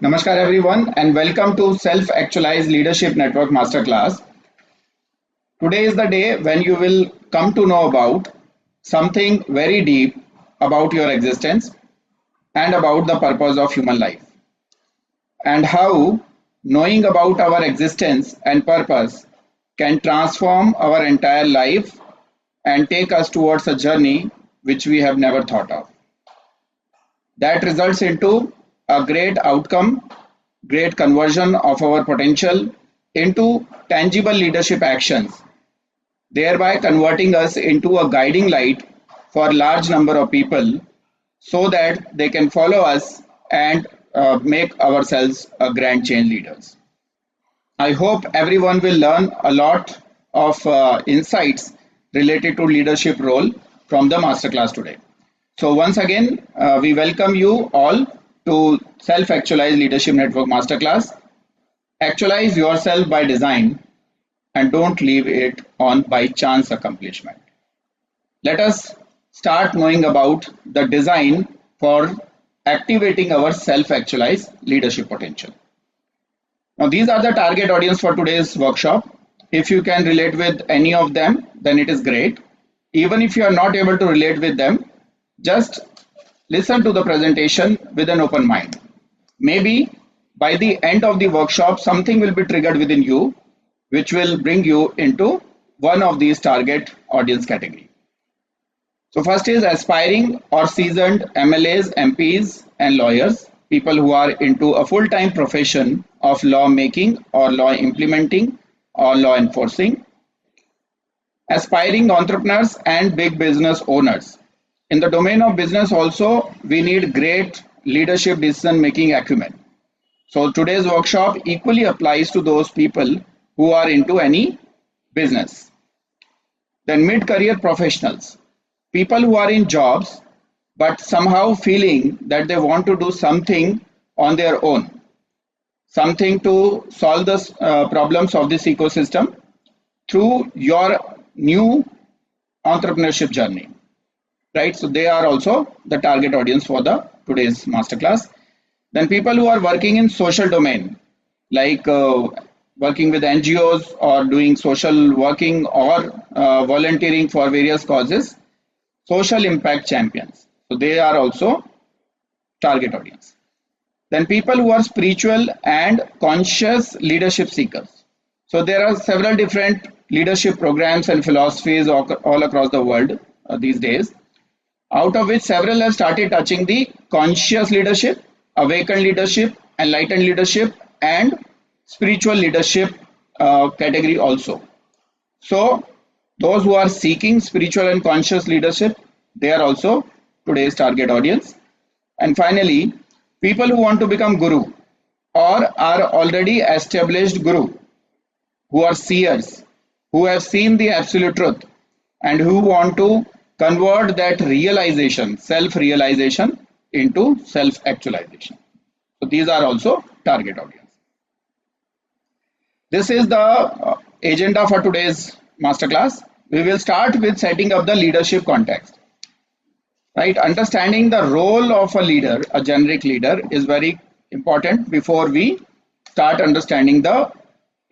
Namaskar everyone and welcome to Self-Actualized Leadership Network Masterclass. Today is the day when you will come to know about something very deep about your existence and about the purpose of human life and how knowing about our existence and purpose can transform our entire life and take us towards a journey which we have never thought of. That results into a great outcome, great conversion of our potential into tangible leadership actions, thereby converting us into a guiding light for a large number of people so that they can follow us and make ourselves a grand change leaders. I hope everyone will learn a lot of insights related to leadership role from the masterclass today. So once again, we welcome you all to Self-Actualized Leadership Network Masterclass. Actualize yourself by design and don't leave it on by chance accomplishment. Let us start knowing about the design for activating our self-actualized leadership potential. Now, these are the target audience for today's workshop. If you can relate with any of them, then it is great. Even if you are not able to relate with them, just listen to the presentation with an open mind. Maybe by the end of the workshop, something will be triggered within you, which will bring you into one of these target audience category. So first is aspiring or seasoned MLAs, MPs, and lawyers, people who are into a full-time profession of law making or law implementing or law enforcing. Aspiring entrepreneurs and big business owners. In the domain of business also, we need great leadership decision-making acumen. So today's workshop equally applies to those people who are into any business. Then mid-career professionals, people who are in jobs but somehow feeling that they want to do something on their own, something to solve the problems of this ecosystem through your new entrepreneurship journey. Right, so they are also the target audience for the today's masterclass. Then people who are working in social domain, like working with NGOs or doing social working or volunteering for various causes, social impact champions. So they are also target audience. Then people who are spiritual and conscious leadership seekers. So there are several different leadership programs and philosophies all across the world these days, out of which several have started touching the conscious leadership, awakened leadership, enlightened leadership, and spiritual leadership category also. So those who are seeking spiritual and conscious leadership, they are also today's target audience. And finally, people who want to become guru or are already established guru, who are seers, who have seen the absolute truth and who want to convert that realization, self-realization into self-actualization. So these are also target audience. This is the agenda for today's masterclass. We will start with setting up the leadership context. Right, understanding the role of a leader, a generic leader, is very important before we start understanding the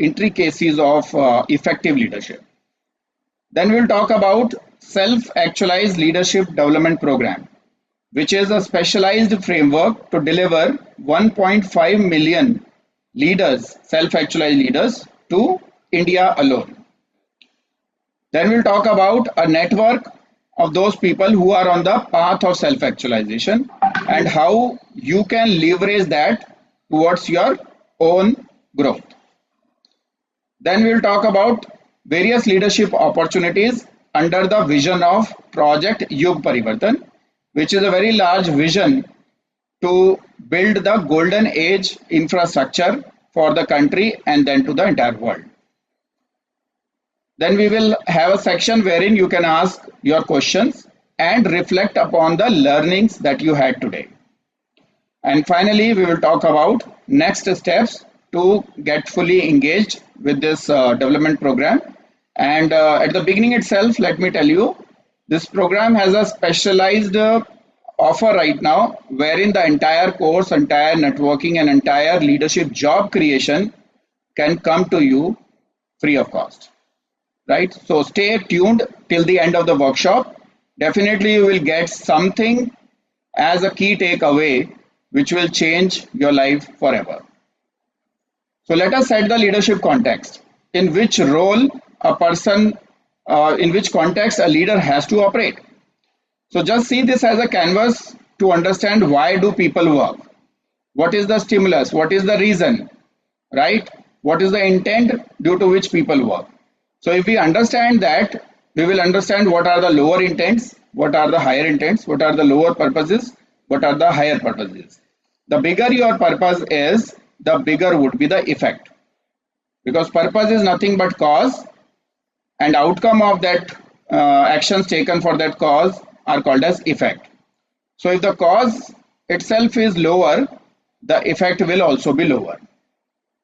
intricacies of effective leadership. Then we'll talk about Self-Actualized Leadership Development Program, which is a specialized framework to deliver 1.5 million leaders, self-actualized leaders, to India alone. Then we'll talk about a network of those people who are on the path of self-actualization and how you can leverage that towards your own growth. Then we'll talk about various leadership opportunities under the vision of Project Yug Parivartan, which is a very large vision to build the golden age infrastructure for the country and then to the entire world. Then we will have a section wherein you can ask your questions and reflect upon the learnings that you had today. And finally, we will talk about next steps to get fully engaged with this development program. And at the beginning itself, let me tell you, this program has a specialized offer right now, wherein the entire course, entire networking, and entire leadership job creation can come to you free of cost. Right? So stay tuned till the end of the workshop. Definitely, you will get something as a key takeaway which will change your life forever. So let us set the leadership context. In which role a person, in which context a leader has to operate. So just see this as a canvas to understand why do people work. What is the stimulus? What is the reason? Right? What is the intent due to which people work? So if we understand that, we will understand what are the lower intents, what are the higher intents, what are the lower purposes, what are the higher purposes. The bigger your purpose is, the bigger would be the effect. Because purpose is nothing but cause, and outcome of that actions taken for that cause are called as effect. So if the cause itself is lower, the effect will also be lower.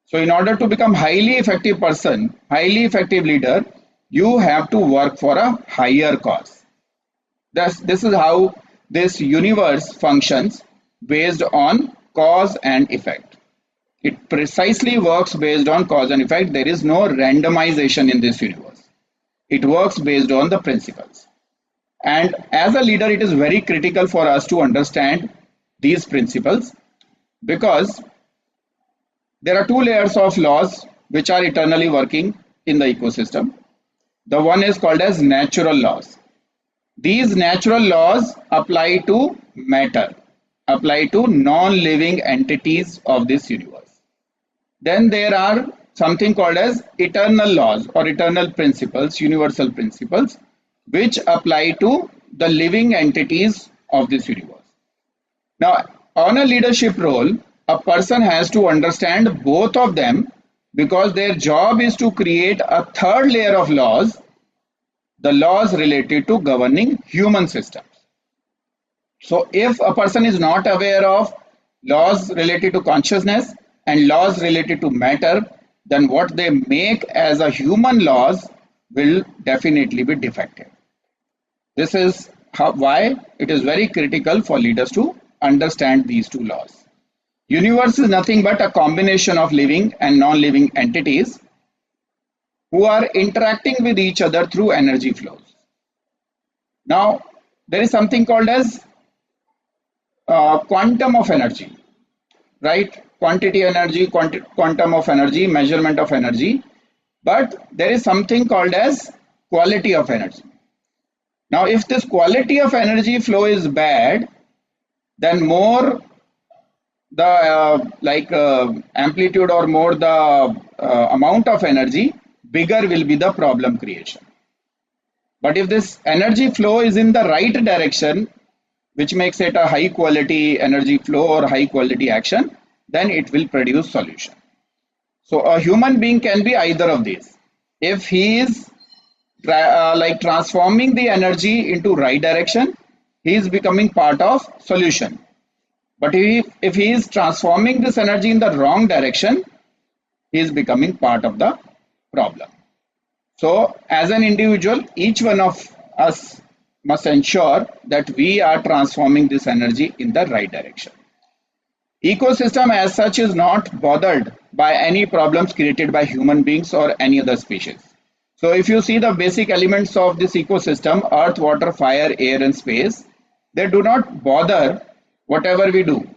So in order to become highly effective person, highly effective leader, you have to work for a higher cause. This is how this universe functions, based on cause and effect. It precisely works based on cause and effect. There is no randomization in this universe. It works based on the principles. And as a leader, it is very critical for us to understand these principles, because there are two layers of laws which are eternally working in the ecosystem. The one is called as natural laws. These natural laws apply to matter, apply to non-living entities of this universe. Then there are something called as eternal laws or eternal principles, universal principles, which apply to the living entities of this universe. Now, on a leadership role, a person has to understand both of them, because their job is to create a third layer of laws, the laws related to governing human systems. So if a person is not aware of laws related to consciousness and laws related to matter, then what they make as a human laws will definitely be defective. This is why it is very critical for leaders to understand these two laws. Universe is nothing but a combination of living and non-living entities who are interacting with each other through energy flows. Now, there is something called as quantum of energy, right? Quantity energy, quantum of energy, measurement of energy. But there is something called as quality of energy. Now, if this quality of energy flow is bad, then more the amplitude or more the amount of energy, bigger will be the problem creation. But if this energy flow is in the right direction, which makes it a high quality energy flow or high quality action, then it will produce solution. So a human being can be either of these. If he is transforming the energy into right direction, he is becoming part of solution. But if he is transforming this energy in the wrong direction, he is becoming part of the problem. So as an individual, each one of us must ensure that we are transforming this energy in the right direction. Ecosystem as such is not bothered by any problems created by human beings or any other species. So if you see the basic elements of this ecosystem, earth, water, fire, air and space, they do not bother whatever we do,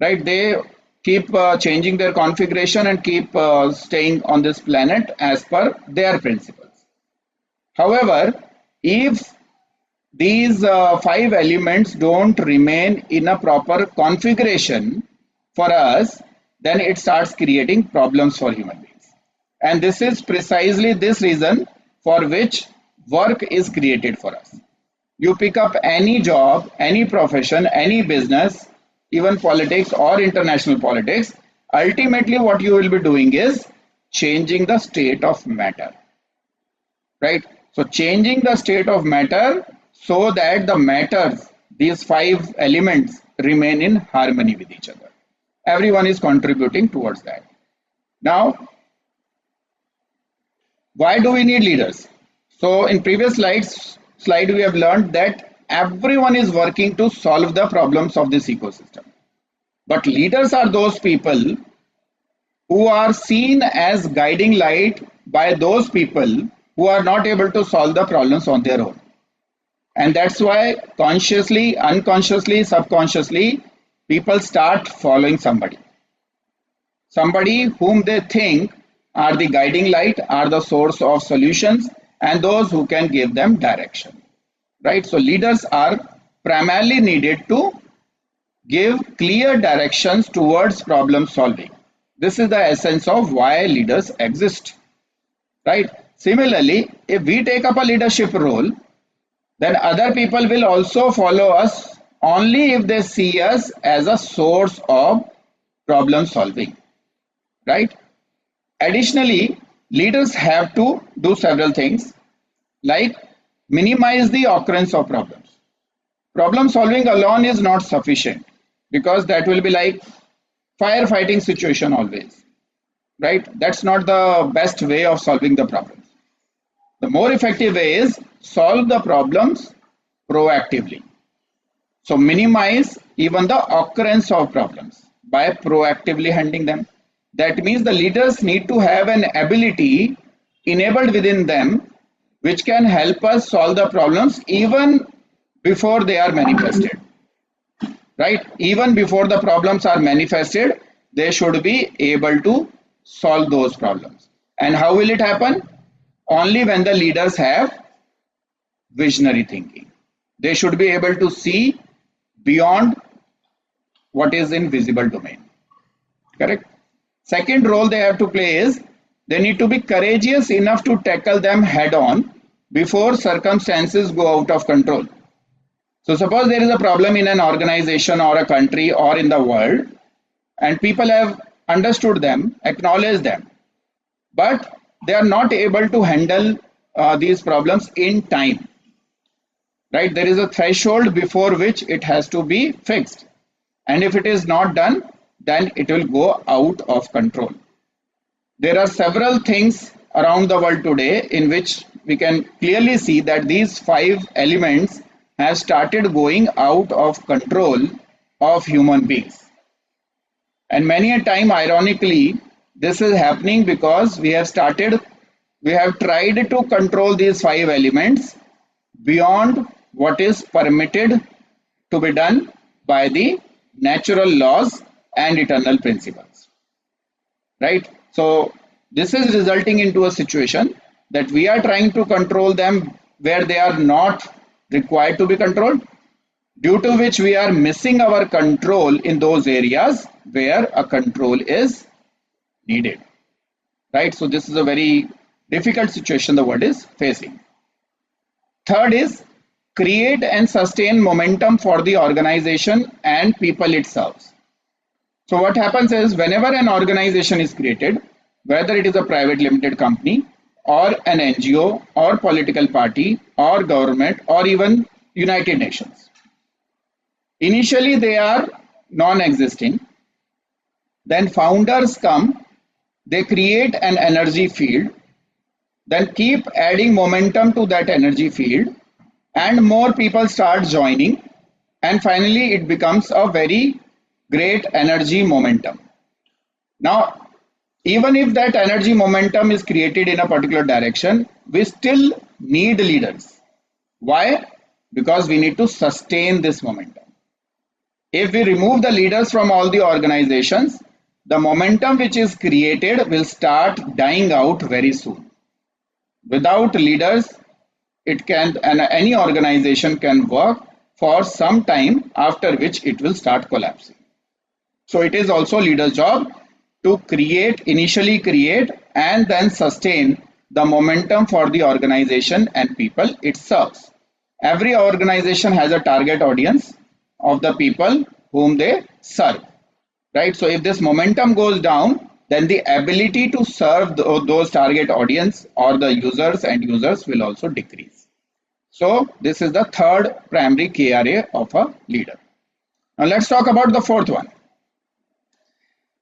right? They keep changing their configuration and keep staying on this planet as per their principles. However, if these five elements don't remain in a proper configuration for us, then it starts creating problems for human beings. And this is precisely this reason for which work is created for us. You pick up any job, any profession, any business, even politics or international politics, ultimately what you will be doing is changing the state of matter, right? So changing the state of matter so that the matter, these five elements, remain in harmony with each other. Everyone is contributing towards that. Now, why do we need leaders? So in previous slide we have learned that everyone is working to solve the problems of this ecosystem. But leaders are those people who are seen as guiding light by those people who are not able to solve the problems on their own. And that's why consciously, unconsciously, subconsciously, people start following somebody whom they think are the guiding light, are the source of solutions, and those who can give them direction. Right? So leaders are primarily needed to give clear directions towards problem solving. This is the essence of why leaders exist. Right? Similarly, if we take up a leadership role, then other people will also follow us only if they see us as a source of problem solving. Right? Additionally, leaders have to do several things like minimize the occurrence of problems. Problem solving alone is not sufficient because that will be like firefighting situation always, right? That's not the best way of solving the problems. The more effective way is solve the problems proactively. So minimize even the occurrence of problems by proactively handling them. That means the leaders need to have an ability enabled within them which can help us solve the problems even before they are manifested. Right? Even before the problems are manifested, they should be able to solve those problems. And how will it happen? Only when the leaders have visionary thinking. They should be able to see beyond what is in visible domain. Correct? Second role they have to play is they need to be courageous enough to tackle them head on before circumstances go out of control. So suppose there is a problem in an organization or a country or in the world, and people have understood them, acknowledged them, but they are not able to handle these problems in time. Right? There is a threshold before which it has to be fixed. And if it is not done, then it will go out of control. There are several things around the world today in which we can clearly see that these 5 elements have started going out of control of human beings. And many a time, ironically, this is happening because we have tried to control these 5 elements beyond what is permitted to be done by the natural laws and eternal principles. Right? So this is resulting into a situation that we are trying to control them where they are not required to be controlled, due to which we are missing our control in those areas where a control is needed. Right? So this is a very difficult situation the world is facing. Third is create and sustain momentum for the organization and people itself. So what happens is whenever an organization is created, whether it is a private limited company or an NGO or political party or government or even United Nations, initially they are non-existing. Then founders come, they create an energy field, then keep adding momentum to that energy field, and more people start joining, and finally it becomes a very great energy momentum. Now, even if that energy momentum is created in a particular direction, we still need leaders. Why? Because we need to sustain this momentum. If we remove the leaders from all the organizations, the momentum which is created will start dying out very soon. Without leaders, any organization can work for some time, after which it will start collapsing. So it is also leader's job to initially create and then sustain the momentum for the organization and people it serves. Every organization has a target audience of the people whom they serve. Right? So if this momentum goes down, then the ability to serve those target audience or the users and users will also decrease. So this is the third primary KRA of a leader. Now let's talk about the fourth one.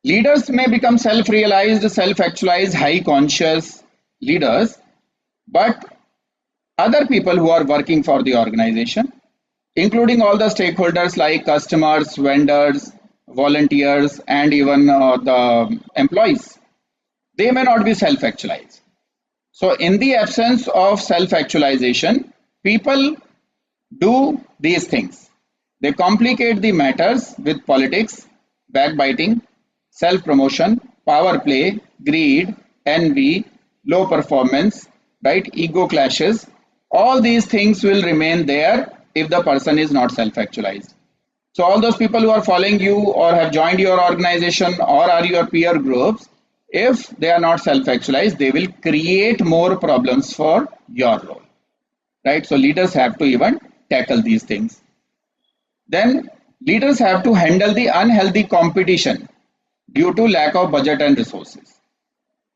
Leaders may become self-realized, self-actualized, high-conscious leaders, but other people who are working for the organization, including all the stakeholders like customers, vendors, volunteers, and even the employees. They may not be self-actualized. So in the absence of self-actualization, people do these things. They complicate the matters with politics, backbiting, self-promotion, power play, greed, envy, low performance, right? Ego clashes. All these things will remain there if the person is not self-actualized. So all those people who are following you or have joined your organization or are your peer groups, if they are not self-actualized, they will create more problems for your role, right? So leaders have to even tackle these things. Then leaders have to handle the unhealthy competition due to lack of budget and resources.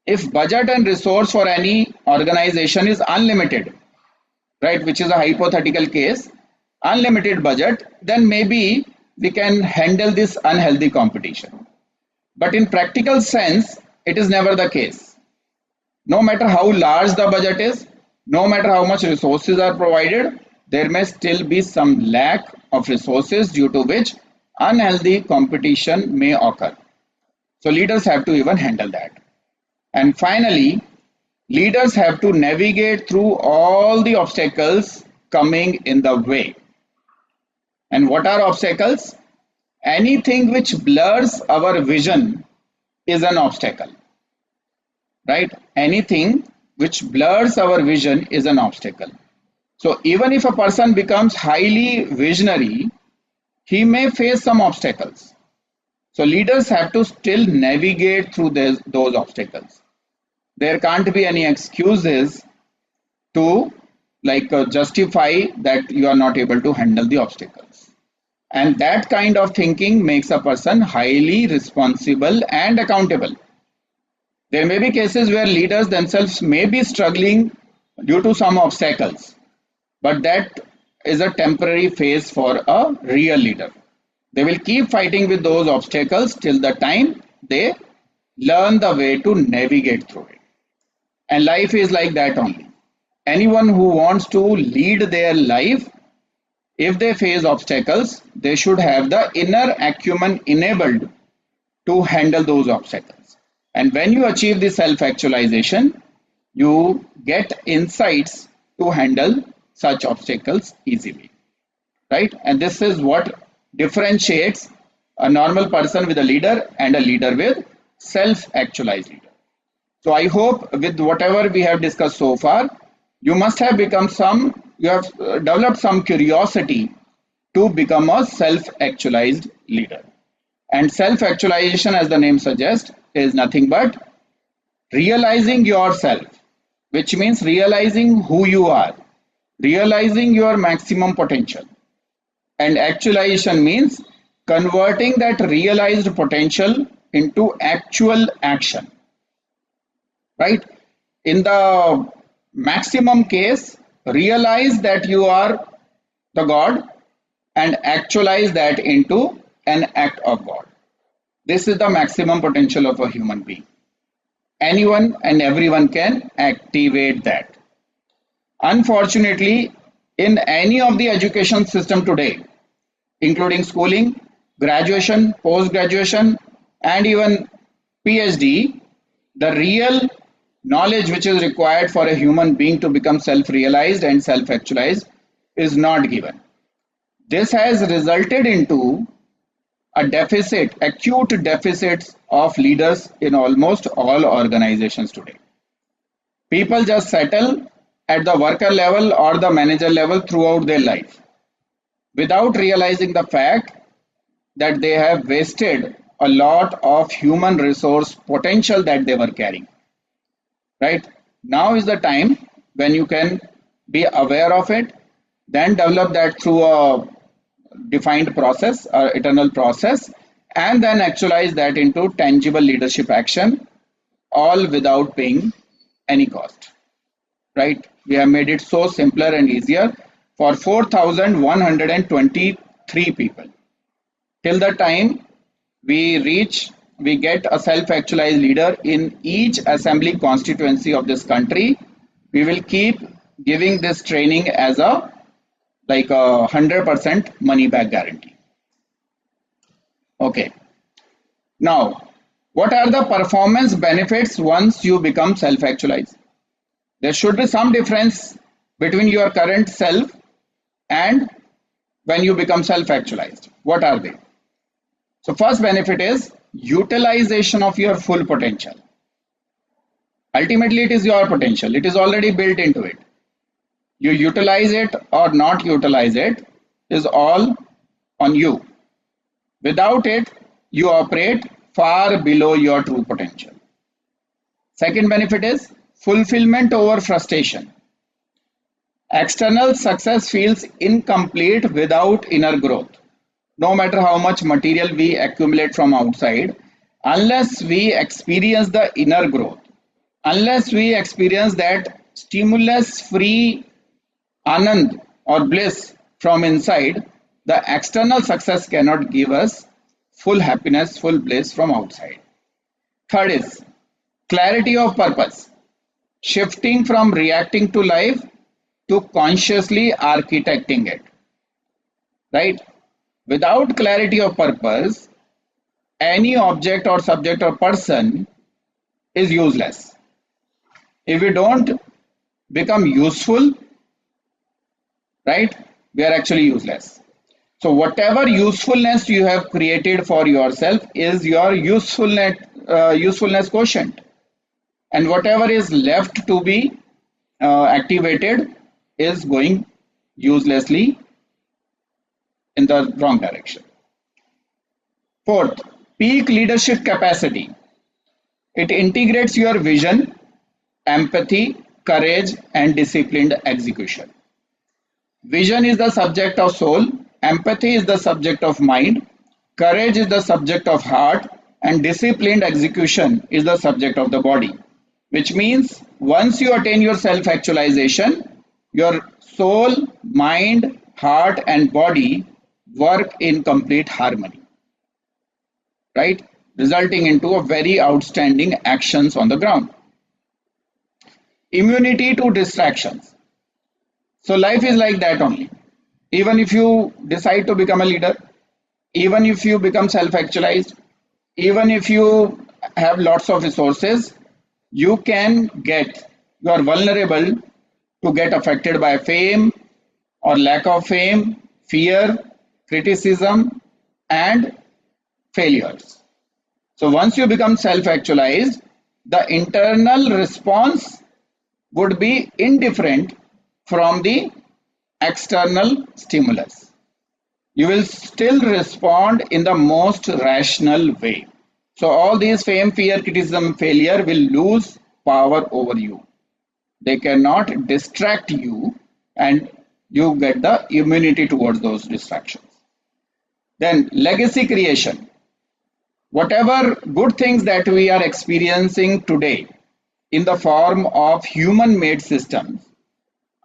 If budget and resource for any organization is unlimited, right, which is a hypothetical case, unlimited budget, then maybe we can handle this unhealthy competition. But in practical sense, it is never the case. No matter how large the budget is, no matter how much resources are provided, there may still be some lack of resources due to which unhealthy competition may occur. So leaders have to even handle that. And finally, leaders have to navigate through all the obstacles coming in the way. And what are obstacles? Anything which blurs our vision is an obstacle, right? Anything which blurs our vision is an obstacle. So even if a person becomes highly visionary, he may face some obstacles. So leaders have to still navigate through those obstacles. There can't be any excuses to justify that you are not able to handle the obstacles. And that kind of thinking makes a person highly responsible and accountable. There may be cases where leaders themselves may be struggling due to some obstacles, but that is a temporary phase for a real leader. They will keep fighting with those obstacles till the time they learn the way to navigate through it. And life is like that only. Anyone who wants to lead their life, if they face obstacles, they should have the inner acumen enabled to handle those obstacles. And when you achieve the self-actualization, you get insights to handle such obstacles easily, right? And this is what differentiates a normal person with a leader and a leader with self-actualized leader. So I hope with whatever we have discussed so far, you must have you have developed some curiosity to become a self-actualized leader. And self-actualization, as the name suggests, is nothing but realizing yourself, which means realizing who you are, realizing your maximum potential. And actualization means converting that realized potential into actual action, right? In the maximum case, realize that you are the God and actualize that into an act of God. This is the maximum potential of a human being. Anyone and everyone can activate that. Unfortunately, in any of the education system today, including schooling, graduation, post-graduation, and even PhD, the real knowledge which is required for a human being to become self-realized and self-actualized is not given. This has resulted into a deficit, acute deficits of leaders in almost all organizations today. People just settle at the worker level or the manager level throughout their life without realizing the fact that they have wasted a lot of human resource potential that they were carrying. Right? Now is the time when you can be aware of it, then develop that through a defined process, eternal process, and then actualize that into tangible leadership action, all without paying any cost. Right? We have made it so simpler and easier for 4,123 people. Till the time we get a self-actualized leader in each assembly constituency of this country, we will keep giving this training as a like a 100% money back guarantee. Okay. Now, what are the performance benefits once you become self-actualized? There should be some difference between your current self and when you become self-actualized. What are they? So first benefit is utilization of your full potential. Ultimately, it is your potential. It is already built into it. You utilize it or not utilize it is all on you. Without it, you operate far below your true potential. Second benefit is fulfillment over frustration. External success feels incomplete without inner growth. No matter how much material we accumulate from outside, unless we experience the inner growth, unless we experience that stimulus free anand or bliss from inside, the external success cannot give us full happiness, full bliss from outside. Third is clarity of purpose, shifting from reacting to life to consciously architecting it. Right? Without clarity of purpose, any object or subject or person is useless. If we don't become useful, right, we are actually useless. So whatever usefulness you have created for yourself is your usefulness quotient, and whatever is left to be activated is going uselessly in the wrong direction. Fourth, peak leadership capacity. It integrates your vision, empathy, courage, and disciplined execution. Vision is the subject of soul, empathy is the subject of mind, courage is the subject of heart, and disciplined execution is the subject of the body. Which means once you attain your self-actualization, your soul, mind, heart, and body work in complete harmony, right? Resulting into a very outstanding actions on the ground. Immunity to distractions. So life is like that only. Even if you decide to become a leader, even if you become self-actualized, even if you have lots of resources, you are vulnerable to get affected by fame or lack of fame, fear, criticism, and failures. So once you become self-actualized, the internal response would be indifferent from the external stimulus. You will still respond in the most rational way. So all these fame, fear, criticism, failure will lose power over you. They cannot distract you, and you get the immunity towards those distractions. Then legacy creation. Whatever good things that we are experiencing today in the form of human-made systems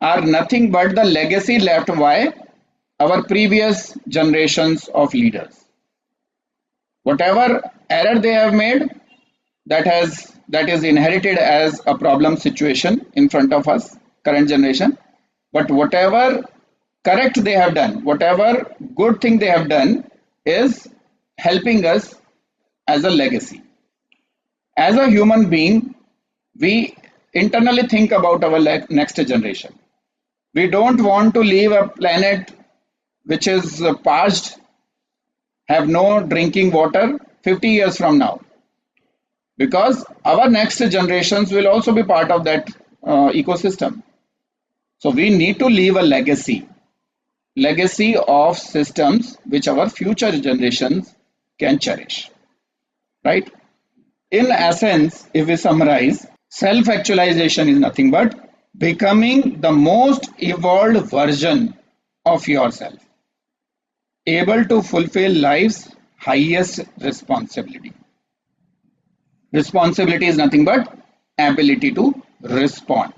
are nothing but the legacy left by our previous generations of leaders. Whatever error they have made, that is inherited as a problem situation in front of us, current generation. But whatever correct they have done, whatever good thing they have done is helping us as a legacy. As a human being, we internally think about our next generation. We don't want to leave a planet which is parched, have no drinking water 50 years from now, because our next generations will also be part of that ecosystem. So we need to leave a legacy of systems which our future generations can cherish, right? In essence, if we summarize, self-actualization is nothing but becoming the most evolved version of yourself, able to fulfill life's highest responsibility. Responsibility is nothing but ability to respond.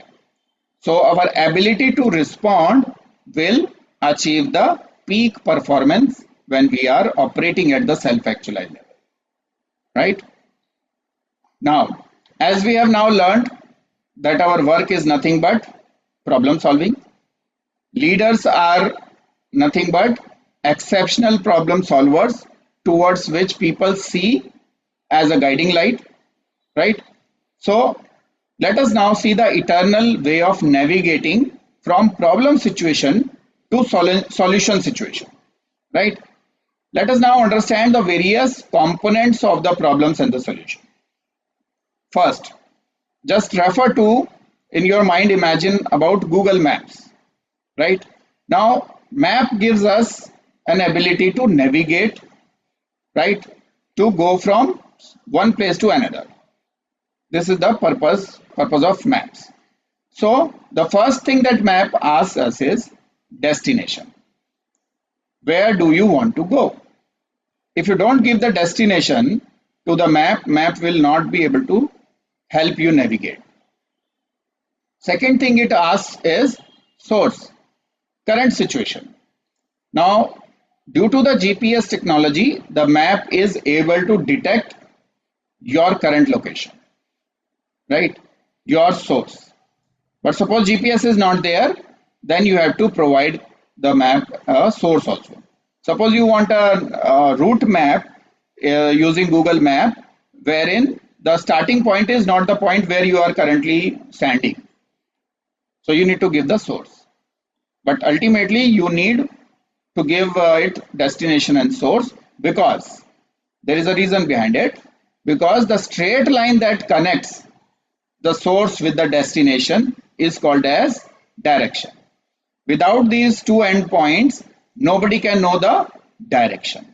So our ability to respond will achieve the peak performance when we are operating at the self-actualized level, right? Now, as we have now learned that our work is nothing but problem solving, leaders are nothing but exceptional problem solvers towards which people see as a guiding light, right? So let us now see the eternal way of navigating from problem situation to solution situation, right? Let us now understand the various components of the problems and the solution. First, just refer to, in your mind, imagine about Google Maps, right? Now, map gives us an ability to navigate, right? To go from one place to another. This is the purpose of maps. So the first thing that map asks us is destination. Where do you want to go? If you don't give the destination to the map, map will not be able to help you navigate. Second thing it asks is source, current situation. Now, due to the GPS technology, the map is able to detect your current location, right? Your source. But suppose GPS is not there, then you have to provide the map source also. Suppose you want a route map using Google Map, wherein the starting point is not the point where you are currently standing. So you need to give the source. But ultimately you need to give it destination and source, because there is a reason behind it. Because the straight line that connects the source with the destination is called as direction. Without these two endpoints, nobody can know the direction.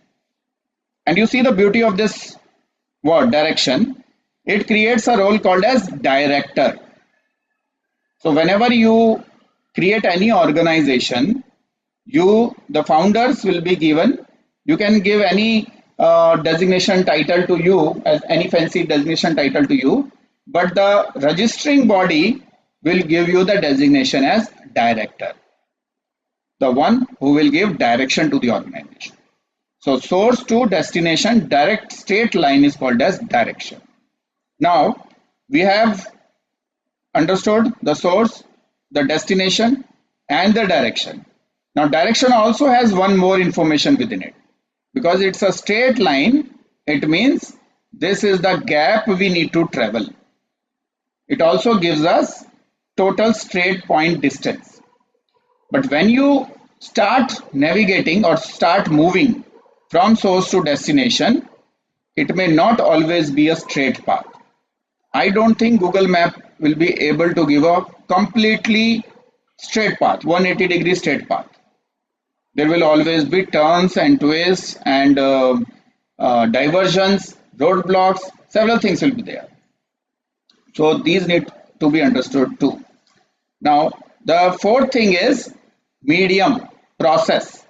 And you see the beauty of this word direction. It creates a role called as director. So whenever you create any organization, the founders will be given, you can give any designation title to you, as any fancy designation title to you, but the registering body will give you the designation as director, the one who will give direction to the organization. So source to destination, direct straight line is called as direction. Now we have understood the source, the destination, and the direction. Now direction also has one more information within it. Because it's a straight line, it means this is the gap we need to travel. It also gives us total straight point distance. But when you start navigating or start moving from source to destination, it may not always be a straight path. I don't think Google Map will be able to give a completely straight path, 180-degree straight path. There will always be turns and twists and diversions, roadblocks, several things will be there. So these need to be understood too. Now, the fourth thing is medium, process.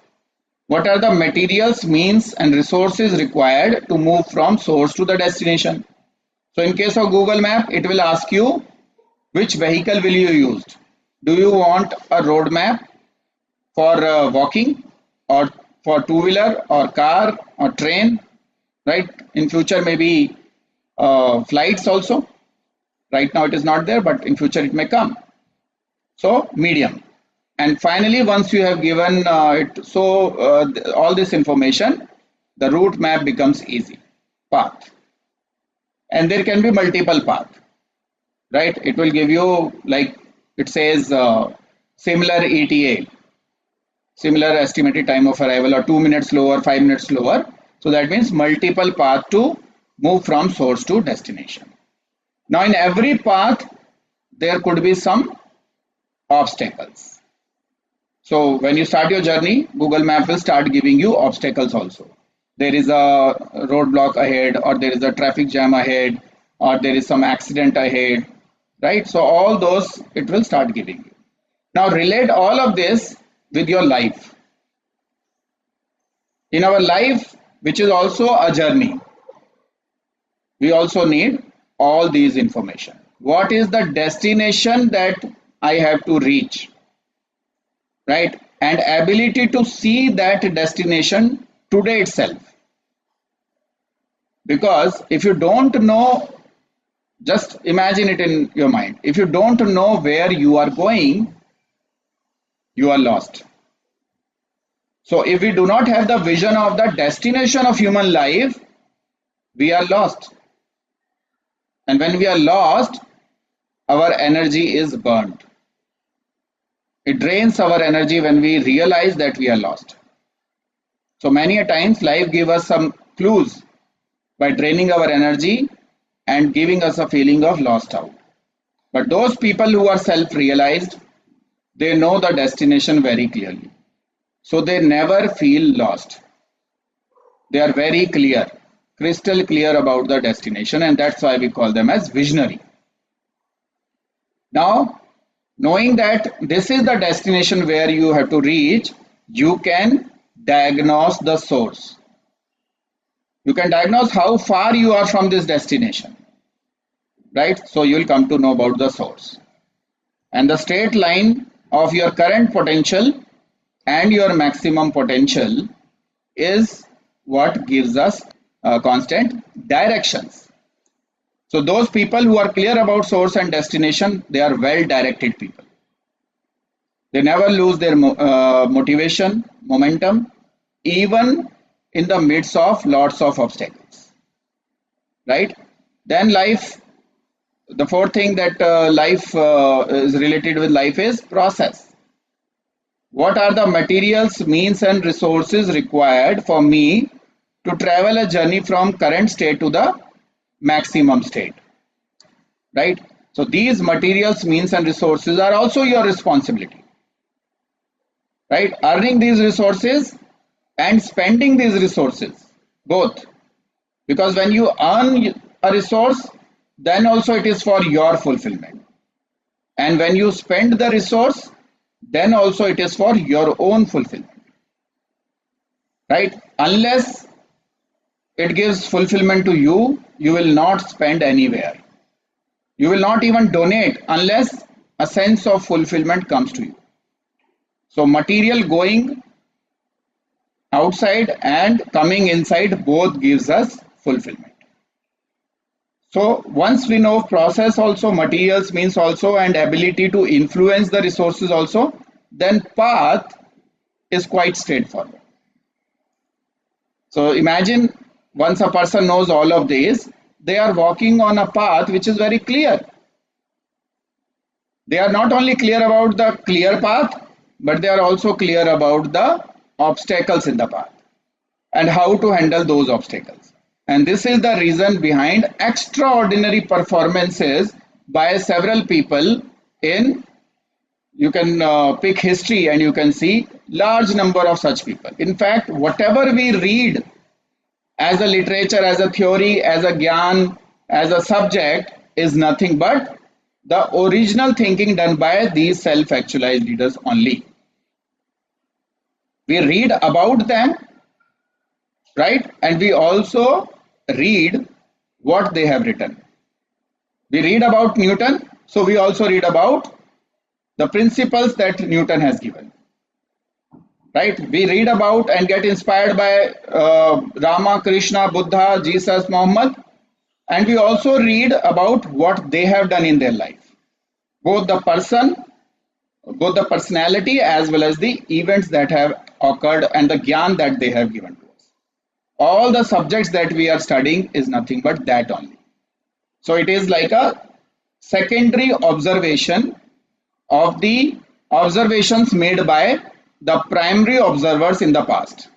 What are the materials, means and resources required to move from source to the destination? So in case of Google Map, it will ask you which vehicle will you use. Do you want a road map for walking, or for two-wheeler or car or train, right? In future maybe flights also. Right now it is not there, but in future it may come. So medium. And finally, once you have given all this information, the route map becomes easy, path. And there can be multiple paths, right? It will give you, like it says, similar ETA, similar estimated time of arrival, or 2 minutes slower, 5 minutes slower. So that means multiple path to move from source to destination. Now in every path, there could be some obstacles. So when you start your journey, Google Map will start giving you obstacles also. There is a roadblock ahead, or there is a traffic jam ahead, or there is some accident ahead, right? So all those it will start giving you. Now relate all of this with your life. In our life, which is also a journey, we also need all these information. What is the destination that I have to reach, right? And ability to see that destination today itself. Because if you don't know, just imagine it in your mind. If you don't know where you are going, you are lost. So if we do not have the vision of the destination of human life, we are lost. And when we are lost, our energy is burnt. It drains our energy when we realize that we are lost. So many a times life gives us some clues by draining our energy and giving us a feeling of lost out. But those people who are self-realized, they know the destination very clearly. So they never feel lost. They are very clear, crystal clear about the destination, and that's why we call them as visionary. Now, knowing that this is the destination where you have to reach, you can diagnose the source. You can diagnose how far you are from this destination, right? So you will come to know about the source. And the straight line of your current potential and your maximum potential is what gives us constant directions. So those people who are clear about source and destination, they are well-directed people. They never lose their motivation, momentum, even in the midst of lots of obstacles, right? Then life, the fourth thing that life is related with life is process. What are the materials, means and resources required for me to travel a journey from current state to the maximum state, right? So these materials, means and resources are also your responsibility, right? Earning these resources and spending these resources, both. Because when you earn a resource, then also it is for your fulfillment. And when you spend the resource, then also it is for your own fulfillment, right? Unless it gives fulfillment to you, you will not spend anywhere. You will not even donate unless a sense of fulfillment comes to you. So material going outside and coming inside both gives us fulfillment. So once we know process also, materials, means also, and ability to influence the resources also, then path is quite straightforward. So imagine once a person knows all of these, they are walking on a path which is very clear. They are not only clear about the clear path, but they are also clear about the obstacles in the path and how to handle those obstacles. And this is the reason behind extraordinary performances by several people in, you can pick history and you can see large number of such people. In fact, whatever we read as a literature, as a theory, as a gyan, as a subject is nothing but the original thinking done by these self-actualized leaders only. We read about them, right? And we also read what they have written. We read about Newton, so we also read about the principles that Newton has given, right? We read about and get inspired by Rama, Krishna, Buddha, Jesus, Muhammad, and we also read about what they have done in their life, both the personality as well as the events that have occurred and the gyan that they have given to us. All the subjects that we are studying is nothing but that only. So it is like a secondary observation of the observations made by the primary observers in the past,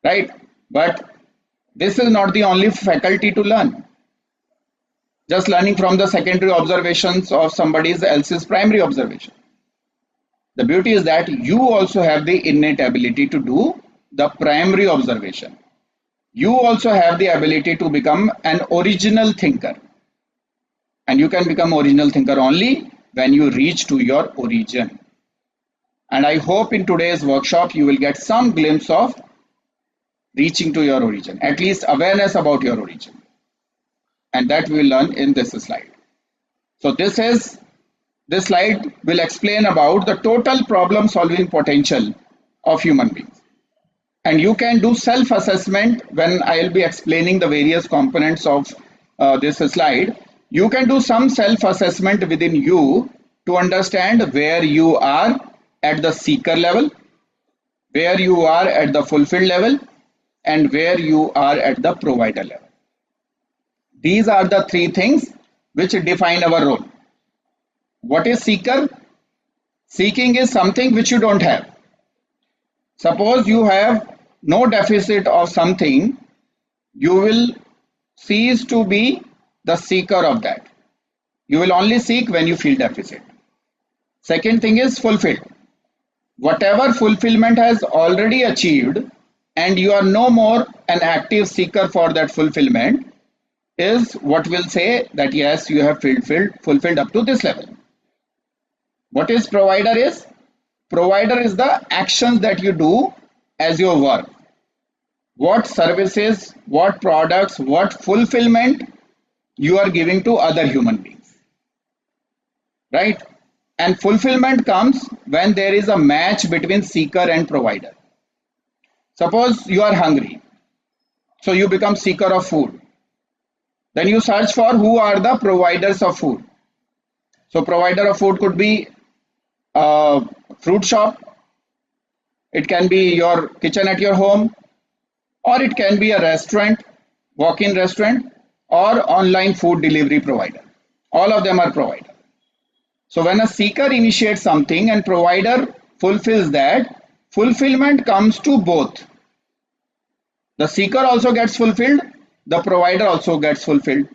right? But this is not the only faculty to learn. Just learning from the secondary observations of somebody else's primary observation. The beauty is that you also have the innate ability to do the primary observation. You also have the ability to become an original thinker. And you can become original thinker only when you reach to your origin. And I hope in today's workshop you will get some glimpse of reaching to your origin, at least awareness about your origin. And that we will learn in this slide. So this slide will explain about the total problem solving potential of human beings. And you can do self-assessment when I will be explaining the various components of this slide. You can do some self-assessment within you to understand where you are at the seeker level, where you are at the fulfilled level and where you are at the provider level. These are the three things which define our role. What is seeker? Seeking is something which you don't have. Suppose you have no deficit of something, you will cease to be the seeker of that. You will only seek when you feel deficit. Second thing is fulfilled. Whatever fulfillment has already achieved and you are no more an active seeker for that fulfillment is what will say that yes, you have fulfilled up to this level. What is provider is? Provider is the actions that you do as your work. What services, what products, what fulfillment you are giving to other human beings. Right? And fulfillment comes when there is a match between seeker and provider. Suppose you are hungry, so you become seeker of food. Then you search for who are the providers of food. So provider of food could be a fruit shop, it can be your kitchen at your home, or it can be a restaurant, walk-in restaurant, or online food delivery provider. All of them are providers. So when a seeker initiates something and provider fulfills that, fulfillment comes to both. The seeker also gets fulfilled, the provider also gets fulfilled.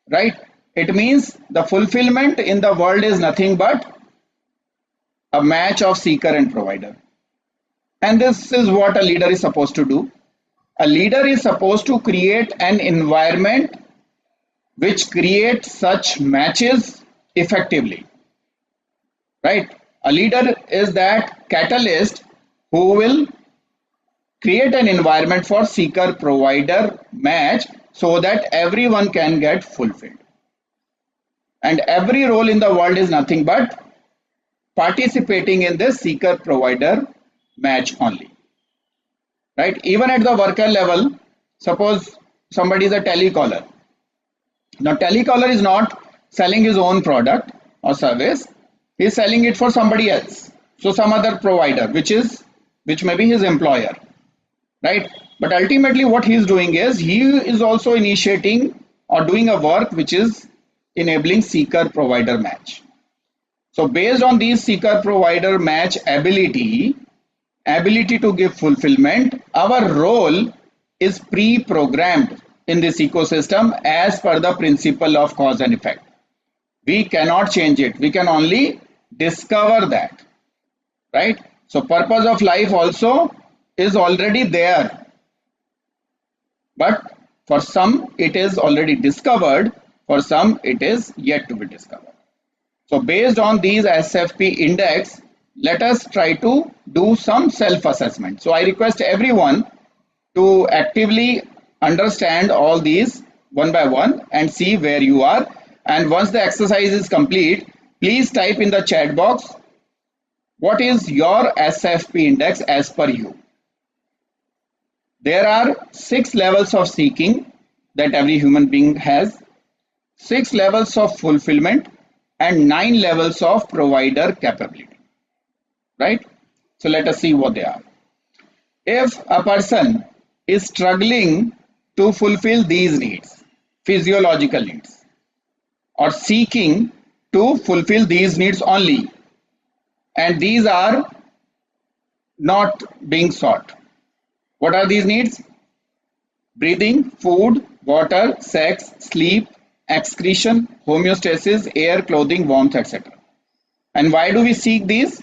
Right? It means the fulfillment in the world is nothing but a match of seeker and provider. And this is what a leader is supposed to do. A leader is supposed to create an environment which creates such matches effectively. Right? A leader is that catalyst who will create an environment for seeker provider match so that everyone can get fulfilled. And every role in the world is nothing but participating in this seeker provider match only. Right? Even at the worker level, suppose somebody is a telecaller. Now telecaller is not selling his own product or service, he is selling it for somebody else. So some other provider which may be his employer. Right? But ultimately what he is doing is he is also initiating or doing a work which is enabling seeker provider match. So based on these seeker provider match ability to give fulfillment, our role is pre-programmed in this ecosystem as per the principle of cause and effect. We cannot change it. We can only discover that. Right? So purpose of life also is already there. But for some it is already discovered, for some it is yet to be discovered. So based on these SFP index, let us try to do some self-assessment. So I request everyone to actively understand all these one by one and see where you are. And once the exercise is complete, please type in the chat box, what is your SFP index as per you? There are 6 levels of seeking that every human being has, 6 levels of fulfillment, and 9 levels of provider capability. Right? So let us see what they are. If a person is struggling to fulfill these needs, physiological needs, or seeking to fulfill these needs only, and these are not being sought. What are these needs? Breathing, food, water, sex, sleep, excretion, homeostasis, air, clothing, warmth, etc. And why do we seek these?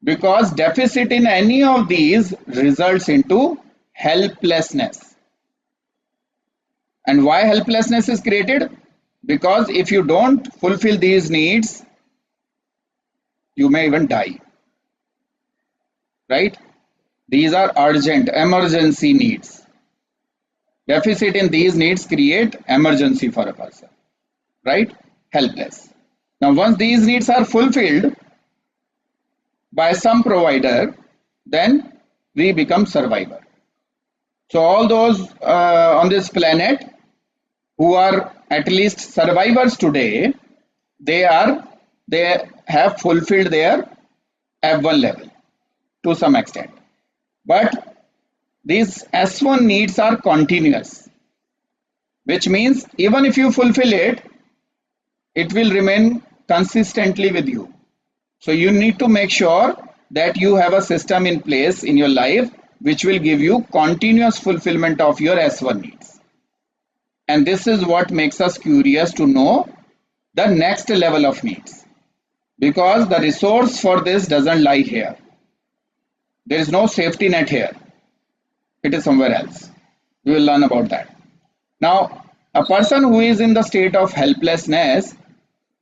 Because deficit in any of these results into helplessness. And why helplessness is created? Because if you don't fulfill these needs, you may even die. Right? These are urgent, emergency needs. Deficit in these needs create emergency for a person. Right? Helpless. Now once these needs are fulfilled by some provider, then we become survivor. So all those on this planet who are at least survivors today, they have fulfilled their F1 level. to some extent. But these S1 needs are continuous, which means even if you fulfill it, it will remain consistently with you. So you need to make sure that you have a system in place in your life which will give you continuous fulfillment of your S1 needs. And this is what makes us curious to know the next level of needs, because the resource for this doesn't lie here. There is no safety net here. It is somewhere else. We will learn about that. Now, a person who is in the state of helplessness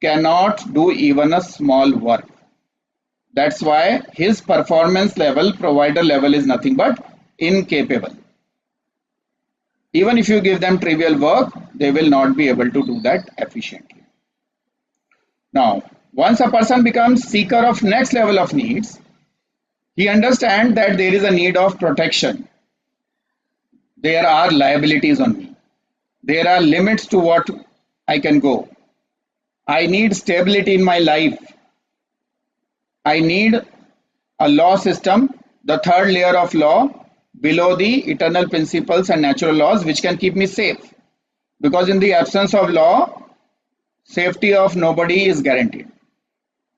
cannot do even a small work. That's why his performance level, provider level, is nothing but incapable. Even if you give them trivial work, they will not be able to do that efficiently. Now, once a person becomes seeker of next level of needs, he understands that there is a need of protection. There are liabilities on me. There are limits to what I can go. I need stability in my life. I need a law system, the third layer of law below the eternal principles and natural laws, which can keep me safe. Because in the absence of law, safety of nobody is guaranteed.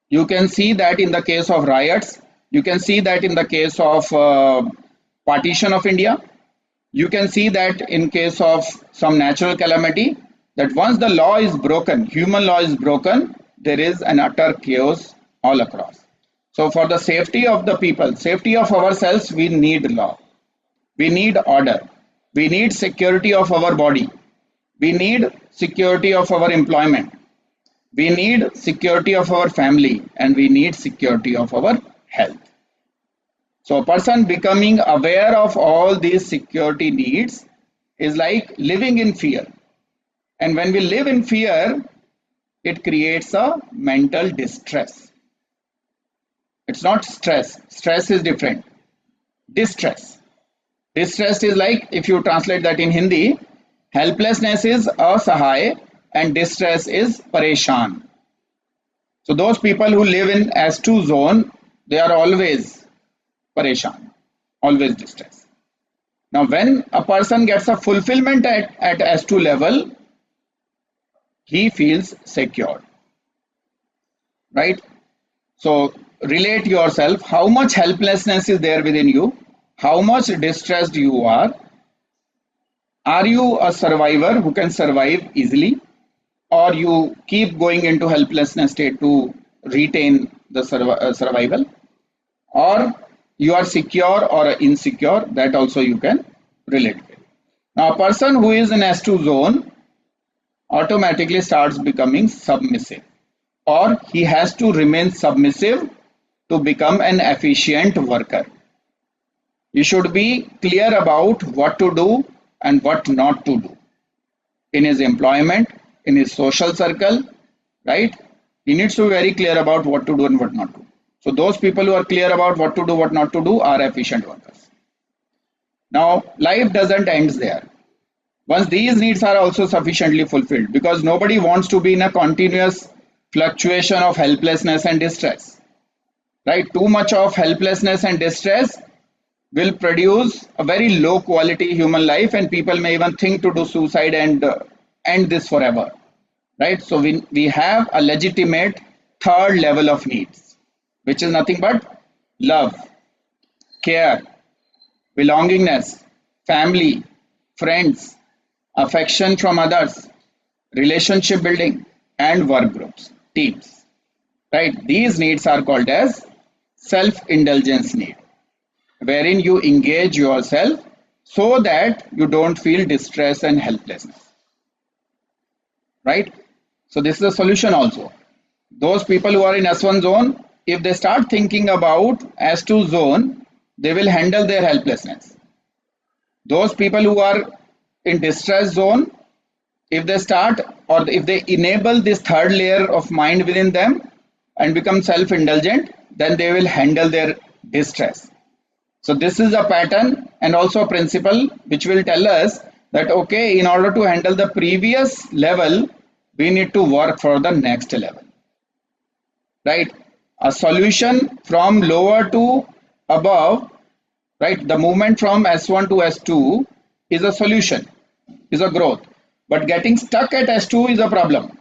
You can see that in the case of riots. You can see that in the case of partition of India. You can see that in case of some natural calamity, that once the law is broken, human law is broken, there is an utter chaos all across. So for the safety of the people, safety of ourselves, we need law. We need order. We need security of our body. We need security of our employment. We need security of our family, and we need security of our health. So a person becoming aware of all these security needs is like living in fear. And when we live in fear, it creates a mental distress. It's not stress. Stress is different. Distress. Distress is like, if you translate that in Hindi, helplessness is asahaya and distress is pareshan. So those people who live in S2 zone, they are always pareshan, always distressed. Now when a person gets a fulfillment at S2 level, he feels secure, right? So relate yourself, how much helplessness is there within you, how much distressed you are. Are you a survivor who can survive easily, or you keep going into helplessness state to retain the survival, or you are secure or insecure? That also you can relate with. Now a person who is in S2 zone automatically starts becoming submissive, or he has to remain submissive to become an efficient worker. You should be clear about what to do and what not to do in his employment, in his social circle, right? He needs to be very clear about what to do and what not to do. So those people who are clear about what to do, what not to do are efficient workers. Now, life doesn't end there. Once these needs are also sufficiently fulfilled, because nobody wants to be in a continuous fluctuation of helplessness and distress, right? Too much of helplessness and distress will produce a very low quality human life, and people may even think to do suicide and end this forever, right? So we have a legitimate third level of needs, which is nothing but love, care, belongingness, family, friends, affection from others, relationship building, and work groups, teams, right? These needs are called as self-indulgence need, wherein you engage yourself so that you don't feel distress and helplessness, right? So this is a solution also. Those people who are in S1 zone, if they start thinking about S2 zone, they will handle their helplessness. Those people who are in distress zone, if they start, or if they enable this third layer of mind within them and become self-indulgent, then they will handle their distress. So this is a pattern and also a principle which will tell us that, okay, in order to handle the previous level, we need to work for the next level, right? A solution from lower to above, right, the movement from S1 to S2 is a solution, is a growth. But getting stuck at S2 is a problem,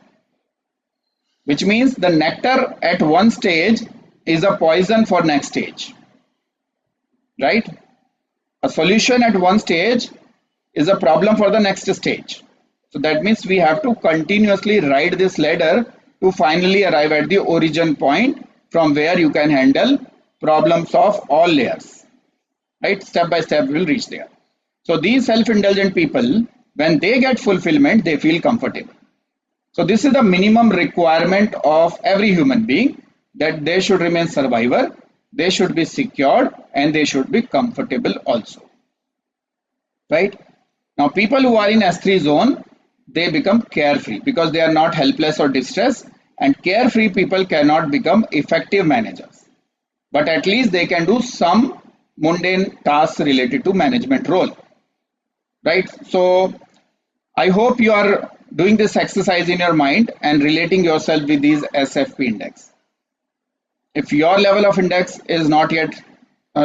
which means the nectar at one stage is a poison for next stage, right? A solution at one stage is a problem for the next stage. So that means we have to continuously ride this ladder to finally arrive at the origin point from where you can handle problems of all layers, right? Step by step we will reach there. So these self-indulgent people, when they get fulfillment, they feel comfortable. So this is the minimum requirement of every human being, that they should remain survivor, they should be secured, and they should be comfortable also, right? Now people who are in S3 zone, they become carefree because they are not helpless or distressed, and carefree people cannot become effective managers, but at least they can do some mundane tasks related to management role, right? So I hope you are doing this exercise in your mind and relating yourself with these SFP index. If your level of index is not yet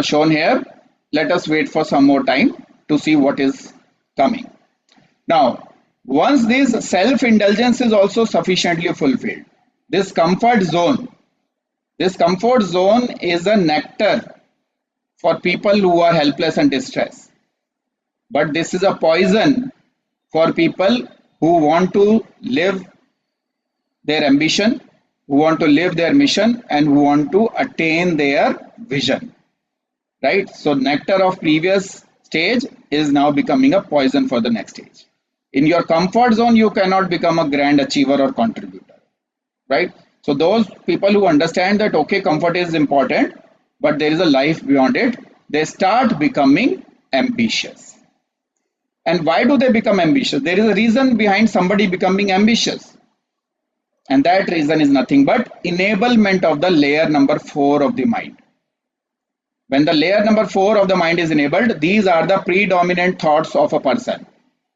shown here, let us wait for some more time to see what is coming. Now, once this self-indulgence is also sufficiently fulfilled, this comfort zone is a nectar for people who are helpless and distressed. But this is a poison for people who want to live their ambition, who want to live their mission, and who want to attain their vision, right? So nectar of previous stage is now becoming a poison for the next stage. In your comfort zone, you cannot become a grand achiever or contributor, right? So those people who understand that, okay, comfort is important, but there is a life beyond it, they start becoming ambitious. And why do they become ambitious? There is a reason behind somebody becoming ambitious. And that reason is nothing but enablement of the layer number 4 of the mind. When the layer number 4 of the mind is enabled, these are the predominant thoughts of a person: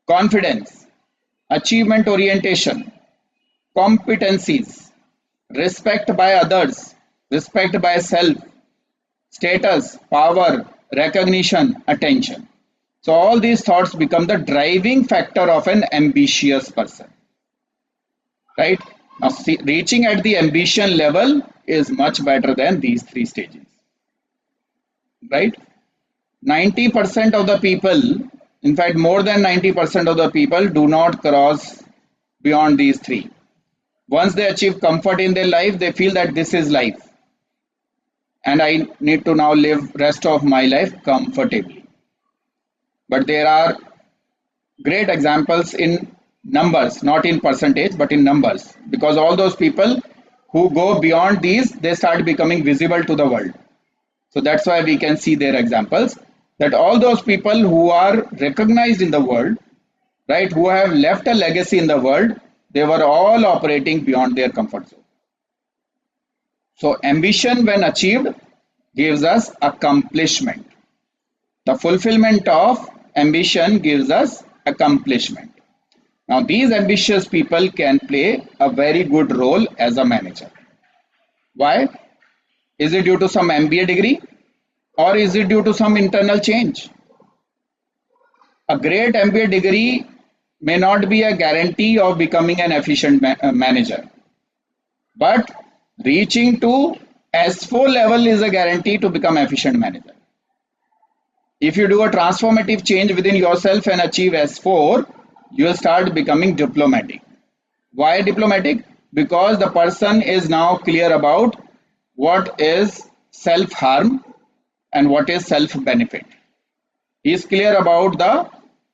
confidence, achievement orientation, competencies, respect by others, respect by self, status, power, recognition, attention. So all these thoughts become the driving factor of an ambitious person, right? Now reaching at the ambition level is much better than these 3 stages, right? 90% of the people, in fact more than 90% of the people, do not cross beyond these 3. Once they achieve comfort in their life, they feel that this is life and I need to now live rest of my life comfortably. But there are great examples in numbers, not in percentage, but in numbers, because all those people who go beyond these, they start becoming visible to the world. So that's why we can see their examples, that all those people who are recognized in the world, right, who have left a legacy in the world, they were all operating beyond their comfort zone. So ambition, when achieved, gives us accomplishment. The fulfillment of ambition gives us accomplishment. Now these ambitious people can play a very good role as a manager. Why? Is it due to some MBA degree, or is it due to some internal change? A great MBA degree may not be a guarantee of becoming an efficient manager, but reaching to S4 level is a guarantee to become efficient manager. If you do a transformative change within yourself and achieve S4, you will start becoming diplomatic. Why diplomatic? Because the person is now clear about what is self-harm and what is self-benefit. He is clear about the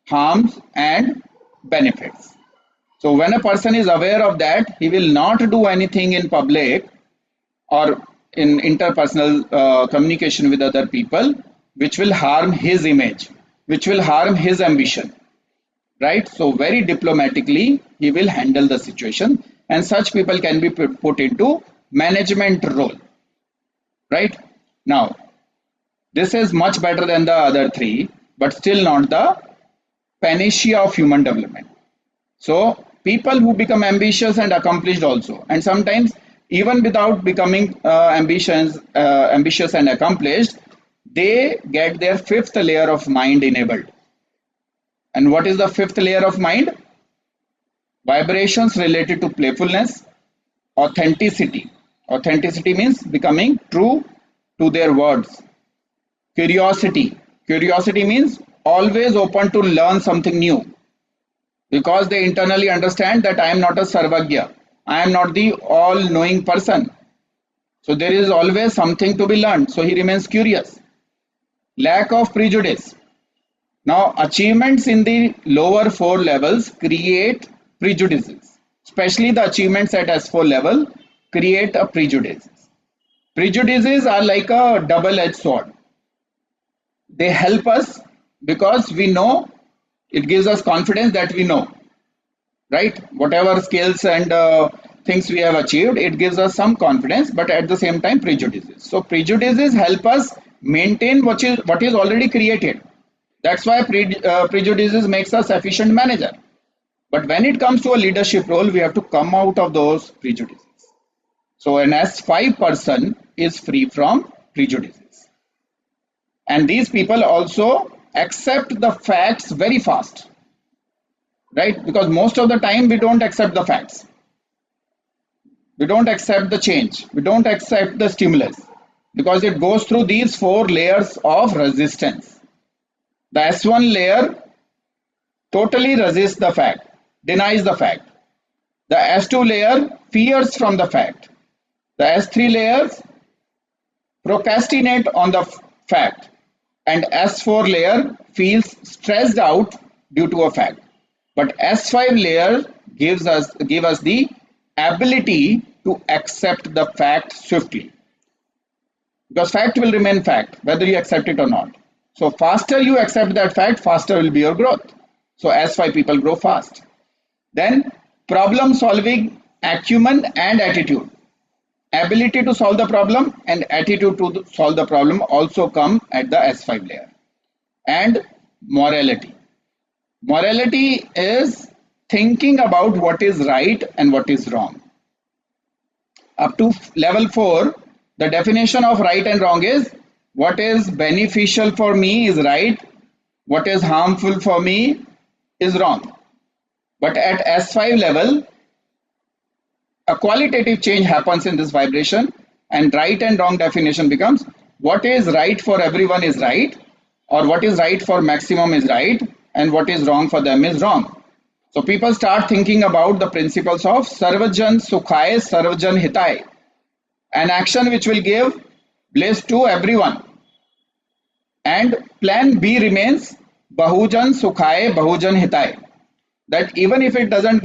harms and benefits. So when a person is aware of that, he will not do anything in public or in interpersonal communication with other people which will harm his image, which will harm his ambition, right? So very diplomatically he will handle the situation, and such people can be put into management role, right? Now this is much better than the other 3, but still not the panacea of human development. So people who become ambitious and accomplished also, and sometimes even without becoming ambitious and accomplished, they get their fifth layer of mind enabled. And what is the fifth layer of mind? Vibrations related to playfulness, authenticity. Authenticity means becoming true to their words. Curiosity. Curiosity means always open to learn something new, because they internally understand that I am not a Sarvagya. I am not the all-knowing person. So there is always something to be learned. So he remains curious. Lack of prejudice. Now, achievements in the lower four levels create prejudices. Especially the achievements at S4 level create a prejudice. Prejudices are like a double-edged sword. They help us because we know, it gives us confidence that we know, right? Whatever skills and things we have achieved, it gives us some confidence, but at the same time prejudices. So prejudices help us maintain what is already created. That's why prejudices makes us efficient manager. But when it comes to a leadership role, we have to come out of those prejudices. So an S5 person is free from prejudices. And these people also accept the facts very fast, right? Because most of the time we don't accept the facts. We don't accept the change. We don't accept the stimulus because it goes through these four layers of resistance. The S1 layer totally resists the fact, denies the fact. The S2 layer fears from the fact. The S3 layers procrastinate on the fact. And S4 layer feels stressed out due to a fact. But S5 layer gives us the ability to accept the fact swiftly. Because fact will remain fact, whether you accept it or not. So faster you accept that fact, faster will be your growth. So S5 people grow fast. Then problem solving acumen and attitude. Ability to solve the problem and attitude to solve the problem also come at the S5 layer. And morality. Morality is thinking about what is right and what is wrong. Up to level 4, the definition of right and wrong is what is beneficial for me is right, what is harmful for me is wrong. But at S5 level, a qualitative change happens in this vibration, and right and wrong definition becomes what is right for everyone is right, or what is right for maximum is right, and what is wrong for them is wrong. So people start thinking about the principles of Sarvajan Sukhay, Sarvajan Hitai, an action which will give bliss to everyone. And plan B remains Bahujan Sukhay, Bahujan Hitai, that even if it doesn't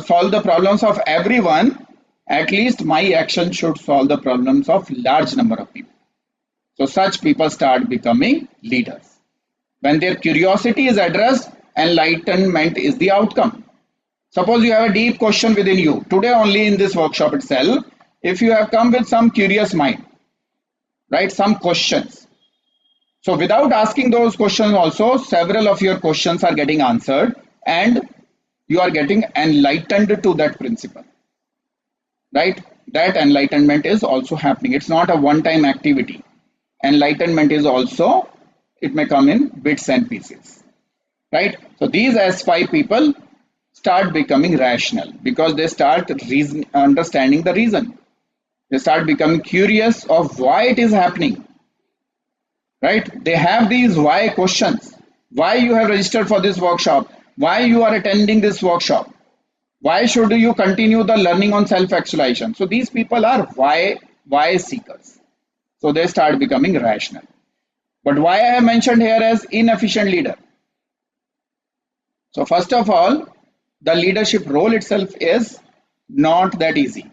solve the problems of everyone, at least my action should solve the problems of large number of people. So such people start becoming leaders. When their curiosity is addressed, enlightenment is the outcome. Suppose you have a deep question within you. Today only in this workshop itself, if you have come with some curious mind, right, some questions. So without asking those questions also, several of your questions are getting answered and you are getting enlightened to that principle, right? That enlightenment is also happening. It's not a one-time activity. Enlightenment is also, it may come in bits and pieces, right? So these S5 people start becoming rational because they start understanding the reason. They start becoming curious of why it is happening, right? They have these why questions. Why you have registered for this workshop? Why you are attending this workshop? Why should you continue the learning on self-actualization? So these people are why seekers. So they start becoming rational. But why I have mentioned here as inefficient leader? So first of all, the leadership role itself is not that easy.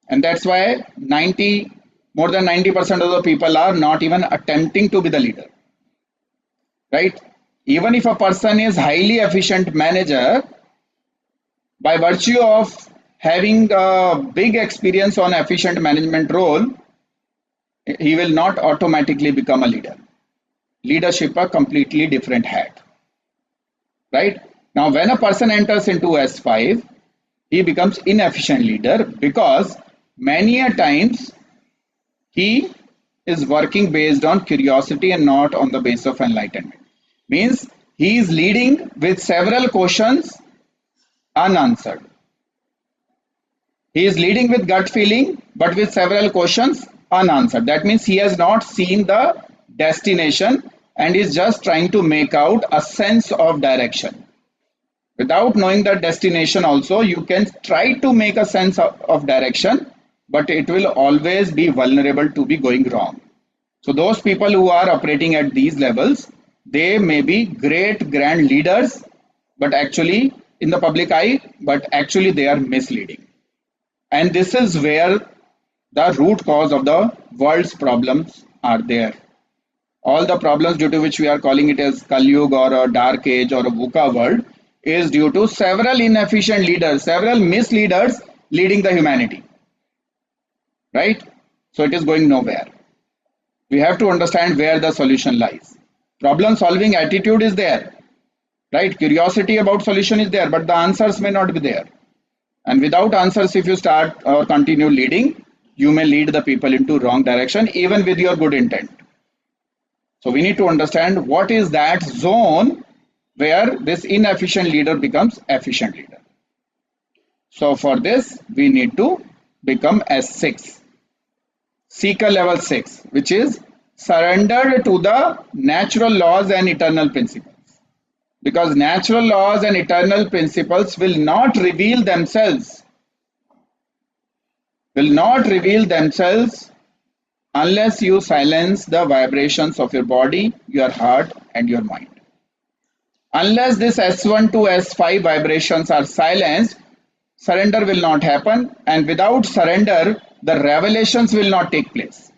And that's why more than 90% of the people are not even attempting to be the leader, right? Even if a person is highly efficient manager, by virtue of having a big experience on efficient management role, he will not automatically become a leader. Leadership a completely different hat, right? Now, when a person enters into S5, he becomes inefficient leader because many a times he is working based on curiosity and not on the basis of enlightenment. Means he is leading with several questions unanswered. He is leading with gut feeling, but with several questions unanswered. That means he has not seen the destination and is just trying to make out a sense of direction. Without knowing the destination also, you can try to make a sense of direction, but it will always be vulnerable to be going wrong. So those people who are operating at these levels, they may be great grand leaders, but actually in the public eye, but actually they are misleading. And this is where the root cause of the world's problems are there. All the problems due to which we are calling it as Kali Yuga or a dark age or a VUCA world is due to several inefficient leaders, several misleaders leading the humanity. Right? So it is going nowhere. We have to understand where the solution lies. Problem solving attitude is there. Right? Curiosity about solution is there, but the answers may not be there. And without answers, if you start or continue leading, you may lead the people into wrong direction, even with your good intent. So we need to understand what is that zone where this inefficient leader becomes efficient leader. So for this, we need to become S6, seeker level 6, which is surrender to the natural laws and eternal principles. Because natural laws and eternal principles will not reveal themselves, unless you silence the vibrations of your body, your heart, and your mind. Unless this S1 to S5 vibrations are silenced, surrender will not happen, and without surrender, the revelations will not take place.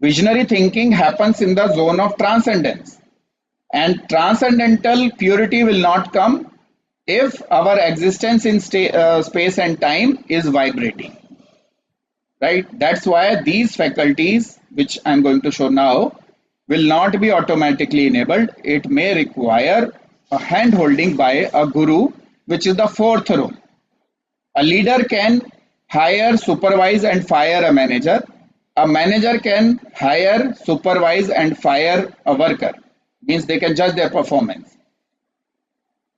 Visionary thinking happens in the zone of transcendence, and transcendental purity will not come if our existence in space and time is vibrating. Right? That's why these faculties, which I'm going to show now, will not be automatically enabled. It may require a hand holding by a guru, which is the fourth role. A leader can hire, supervise, and fire a manager. A manager can hire, supervise, and fire a worker. Means they can judge their performance.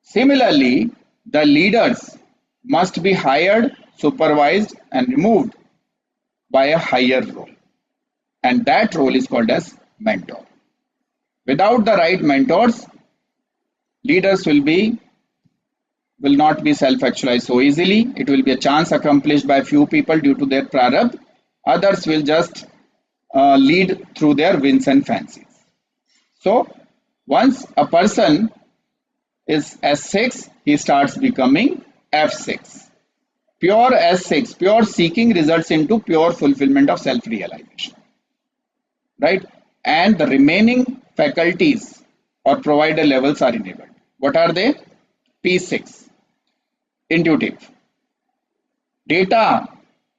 Similarly, the leaders must be hired, supervised, and removed by a higher role. And that role is called as mentor. Without the right mentors, leaders will not be self-actualized so easily. It will be a chance accomplished by few people due to their prarabdha. Others will just lead through their whims and fancies. So once a person is S6, he starts becoming F6. Pure S6, pure seeking results into pure fulfillment of self-realization. Right? And the remaining faculties or provider levels are enabled. What are they? P6, intuitive. Data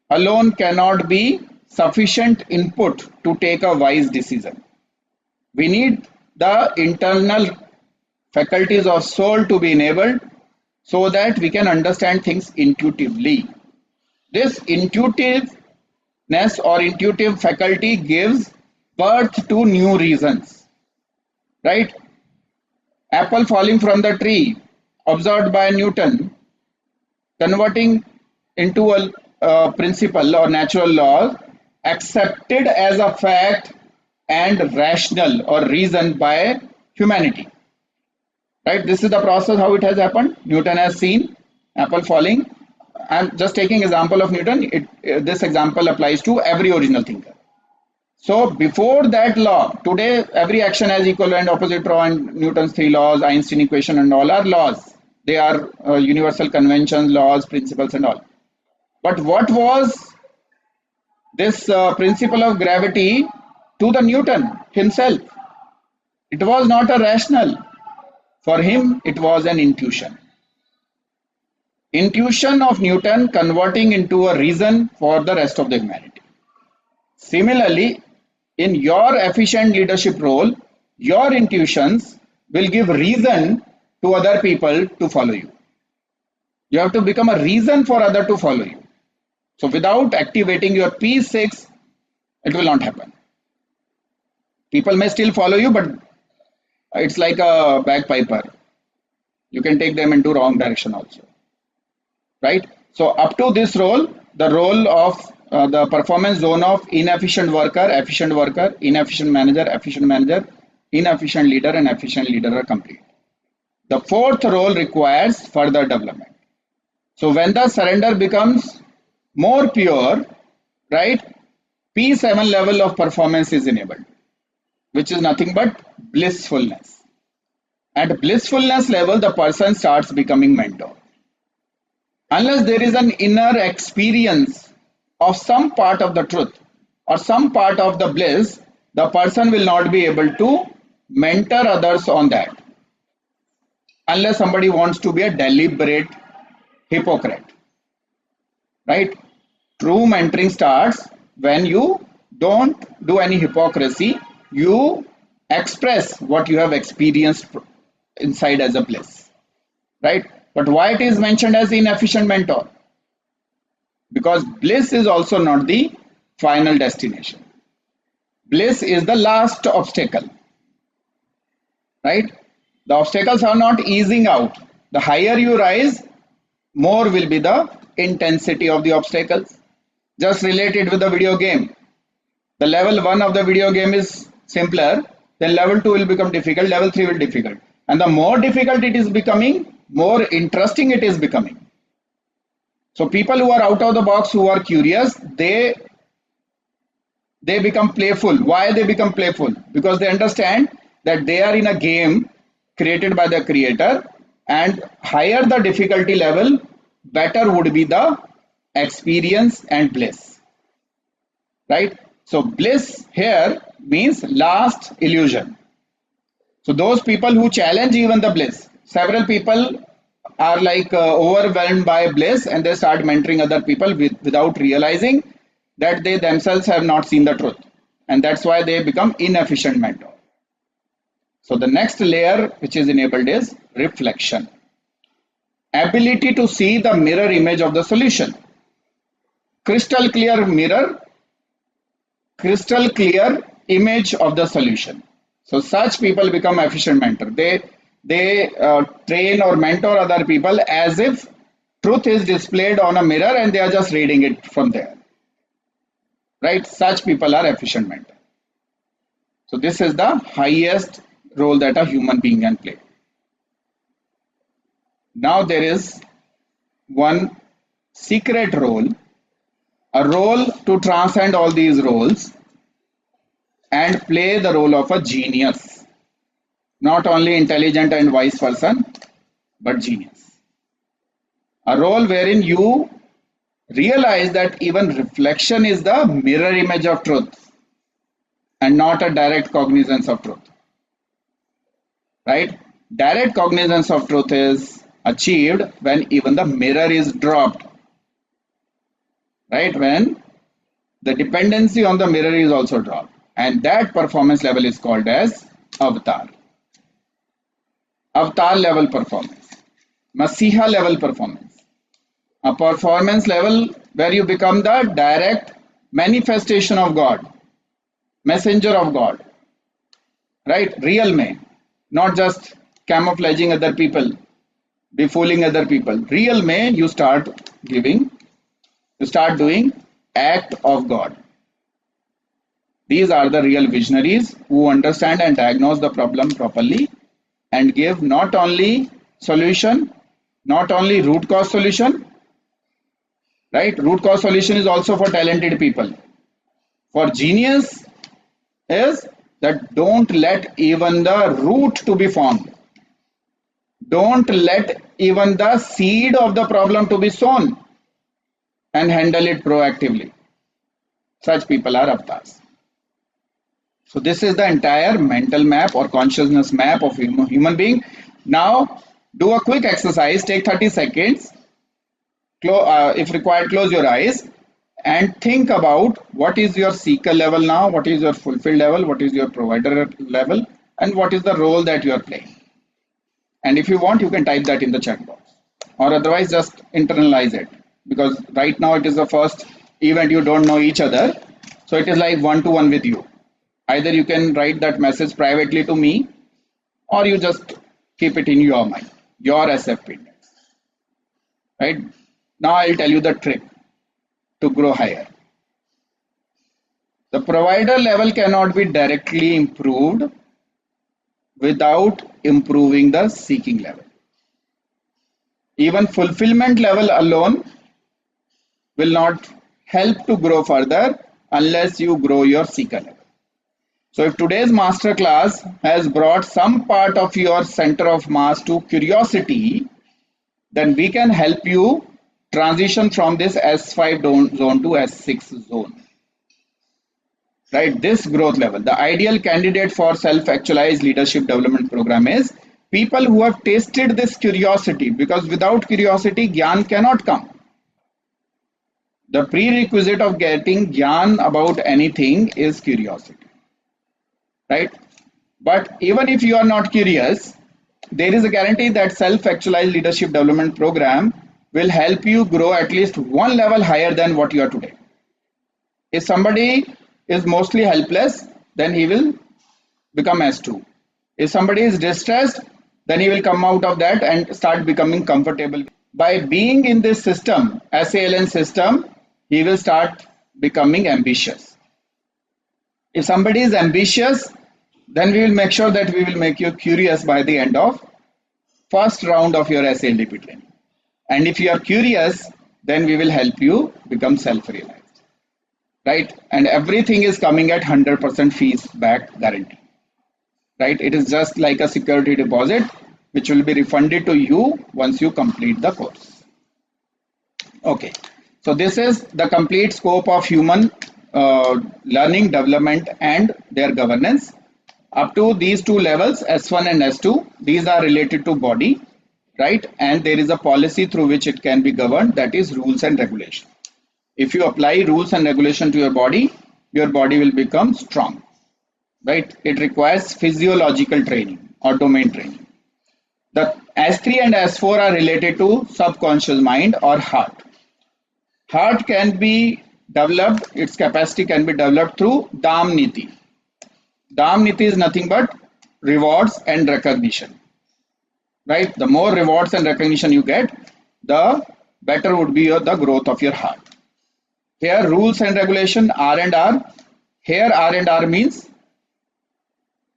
alone cannot be sufficient input to take a wise decision. We need the internal faculties of soul to be enabled so that we can understand things intuitively. This intuitiveness or intuitive faculty gives birth to new reasons. Right? Apple falling from the tree, observed by Newton, converting into a principle or natural law, accepted as a fact and rational or reasoned by humanity. Right? This is the process how it has happened. Newton has seen apple falling. I'm just taking example of Newton. This example applies to every original thinker. So before that law, today every action has equal and opposite law, and Newton's three laws, Einstein equation, and all are laws. They are universal conventions, laws, principles, and all. But what was this principle of gravity to the Newton himself? It was not a rational. For him, it was an intuition. Intuition of Newton converting into a reason for the rest of the humanity. Similarly, in your efficient leadership role, your intuitions will give reason to other people to follow you. You have to become a reason for others to follow you. So without activating your P6 It will not happen. People may still follow you, but it's like a bagpiper. You can take them into wrong direction also, right? So up to this role, the role of the performance zone of inefficient worker, inefficient manager, inefficient leader, and efficient leader are complete. The fourth role requires further development. So when the surrender becomes more pure, right, P7 level of performance is enabled, which is nothing but blissfulness. At blissfulness level, the person starts becoming mentor. Unless there is an inner experience of some part of the truth or some part of the bliss, the person will not be able to mentor others on that. Unless somebody wants to be a deliberate hypocrite, right? True mentoring starts when you don't do any hypocrisy. You express what you have experienced inside as a bliss, right? But why it is mentioned as inefficient mentor? Because bliss is also not the final destination. Bliss is the last obstacle, right? The obstacles are not easing out. The higher you rise, more will be the intensity of the obstacles. Just relate it with the video game. The level 1 of the video game is simpler, then level 2 will become difficult, level 3 will be difficult. And the more difficult it is becoming, more interesting it is becoming. So people who are out of the box, who are curious, they become playful. Why they become playful? Because they understand that they are in a game created by the creator, and higher the difficulty level, better would be the experience and bliss, right? So bliss here means last illusion. So those people who challenge even the bliss, several people are like overwhelmed by bliss, and they start mentoring other people without realizing that they themselves have not seen the truth, and that's why they become inefficient mentor. So the next layer which is enabled is reflection. Ability to see the mirror image of the solution. Crystal clear mirror, crystal clear image of the solution. So such people become efficient mentor. They train or mentor other people as if truth is displayed on a mirror and they are just reading it from there, right? Such people are efficient mentor. So this is the highest role that a human being can play. Now there is one secret role, a role to transcend all these roles and play the role of a genius. Not only intelligent and wise person, but genius. A role wherein you realize that even reflection is the mirror image of truth and not a direct cognizance of truth. Right? Direct cognizance of truth is achieved when even the mirror is dropped. Right? When the dependency on the mirror is also dropped. And that performance level is called as avatar. Avatar level performance. Masiha level performance. A performance level where you become the direct manifestation of God. Messenger of God. Right? Real me. Not just camouflaging other people, befooling other people. Real me, you start giving, you start doing act of God. These are the real visionaries who understand and diagnose the problem properly and give not only solution, not only root cause solution, right? Root cause solution is also for talented people. For genius is that don't let even the root to be formed. Don't let even the seed of the problem to be sown and handle it proactively. Such people are avatars. So this is the entire mental map or consciousness map of human being. Now do a quick exercise, take 30 seconds. If required, close your eyes and think about what is your seeker level now, what is your fulfilled level, what is your provider level, and what is the role that you are playing. And if you want, you can type that in the chat box, or otherwise just internalize it, because right now it is the first event, you don't know each other. So it is like one-to-one with you. Either you can write that message privately to me, or you just keep it in your mind, your SFP index. Right? Now I'll tell you the trick to grow higher. The provider level cannot be directly improved without improving the seeking level. Even fulfillment level alone will not help to grow further unless you grow your seeker level. So if today's masterclass has brought some part of your center of mass to curiosity, then we can help you transition from this S5 zone to S6 zone. Right, this growth level. The ideal candidate for self-actualized leadership development program is people who have tasted this curiosity, because without curiosity, Gyan cannot come. The prerequisite of getting Gyan about anything is curiosity. Right? But even if you are not curious, there is a guarantee that self-actualized leadership development program will help you grow at least one level higher than what you are today. If somebody is mostly helpless, then he will become S2. If somebody is distressed, then he will come out of that and start becoming comfortable. By being in this system, SALN system, he will start becoming ambitious. If somebody is ambitious, then we will make sure that we will make you curious by the end of first round of your SLDP training. And if you are curious, then we will help you become self-realized. Right? And everything is coming at 100% fees back guarantee. Right? It is just like a security deposit, which will be refunded to you once you complete the course. Okay. So this is the complete scope of human learning, development, and their governance. Up to these two levels, S1 and S2, these are related to body, right? And there is a policy through which it can be governed, that is rules and regulation. If you apply rules and regulation to your body will become strong, right? It requires physiological training or domain training. The S3 and S4 are related to subconscious mind or heart. Heart can be developed, its capacity can be developed through Dam Niti. Dam Niti is nothing but rewards and recognition, right? The more rewards and recognition you get, the better would be the growth of your heart. Here rules and regulation, R and R. Here R and R means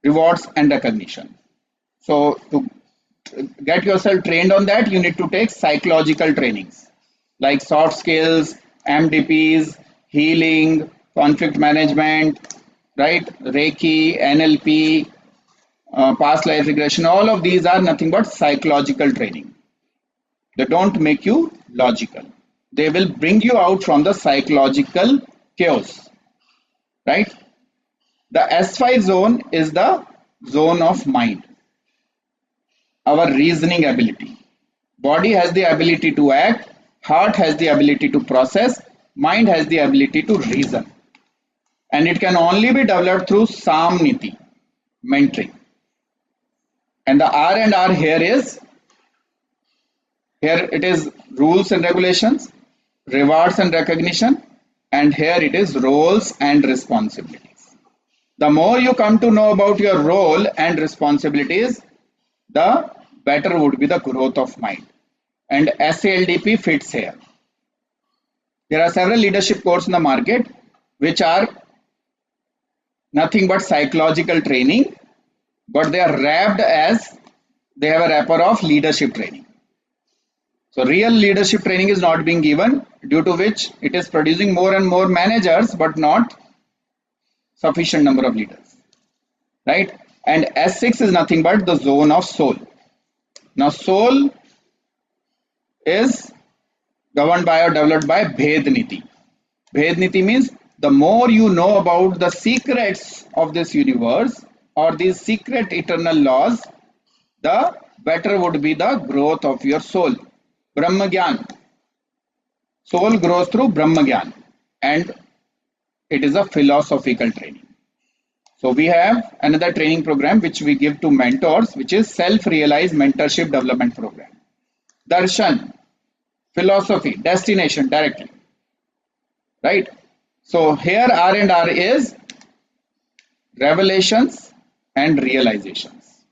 rewards and recognition. So to get yourself trained on that, you need to take psychological trainings like soft skills, MDPs, healing, conflict management, right? Reiki, NLP, past life regression. All of these are nothing but psychological training. They don't make you logical. They will bring you out from the psychological chaos, right? The S5 zone is the zone of mind, our reasoning ability. Body has the ability to act, heart has the ability to process, mind has the ability to reason. And it can only be developed through SAM Niti, mentoring. And the R and R here is, here it is rules and regulations, rewards and recognition, and here it is roles and responsibilities. The more you come to know about your role and responsibilities, the better would be the growth of mind. And SALDP fits here. There are several leadership courses in the market which are nothing but psychological training, but they are wrapped as, they have a wrapper of leadership training. So real leadership training is not being given, due to which it is producing more and more managers, but not sufficient number of leaders, right? And S6 is nothing but the zone of soul. Now soul is governed by or developed by Bhed Niti. Bhed Niti means the more you know about the secrets of this universe or these secret eternal laws, the better would be the growth of your soul. Brahma Gyan. Soul grows through Brahma Gyan, and it is a philosophical training. So we have another training program which we give to mentors, which is Self-Realized Mentorship Development Program. Darshan, philosophy, destination directly, right? So here R and R is revelations and realizations,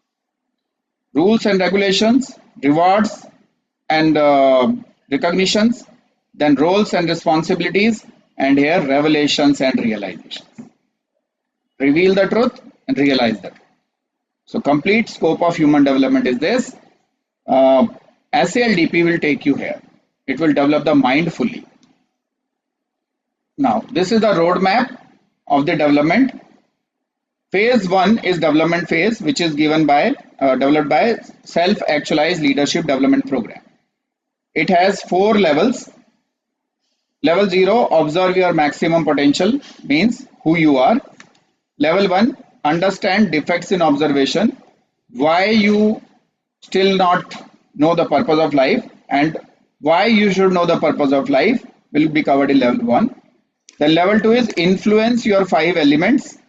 rules and regulations, rewards and recognitions, then roles and responsibilities, and here revelations and realizations. Reveal the truth and realize the truth. So complete scope of human development is this. SALDP will take you here. It will develop the mind fully. Now, this is the roadmap of the development. Phase 1 is development phase, which is given by developed by Self-Actualized Leadership Development Program. It has 4 levels. Level 0, observe your maximum potential, means who you are. Level 1, understand defects in observation, why you still not know the purpose of life, and why you should know the purpose of life will be covered in level 1. Then level 2 is influence your 5 elements,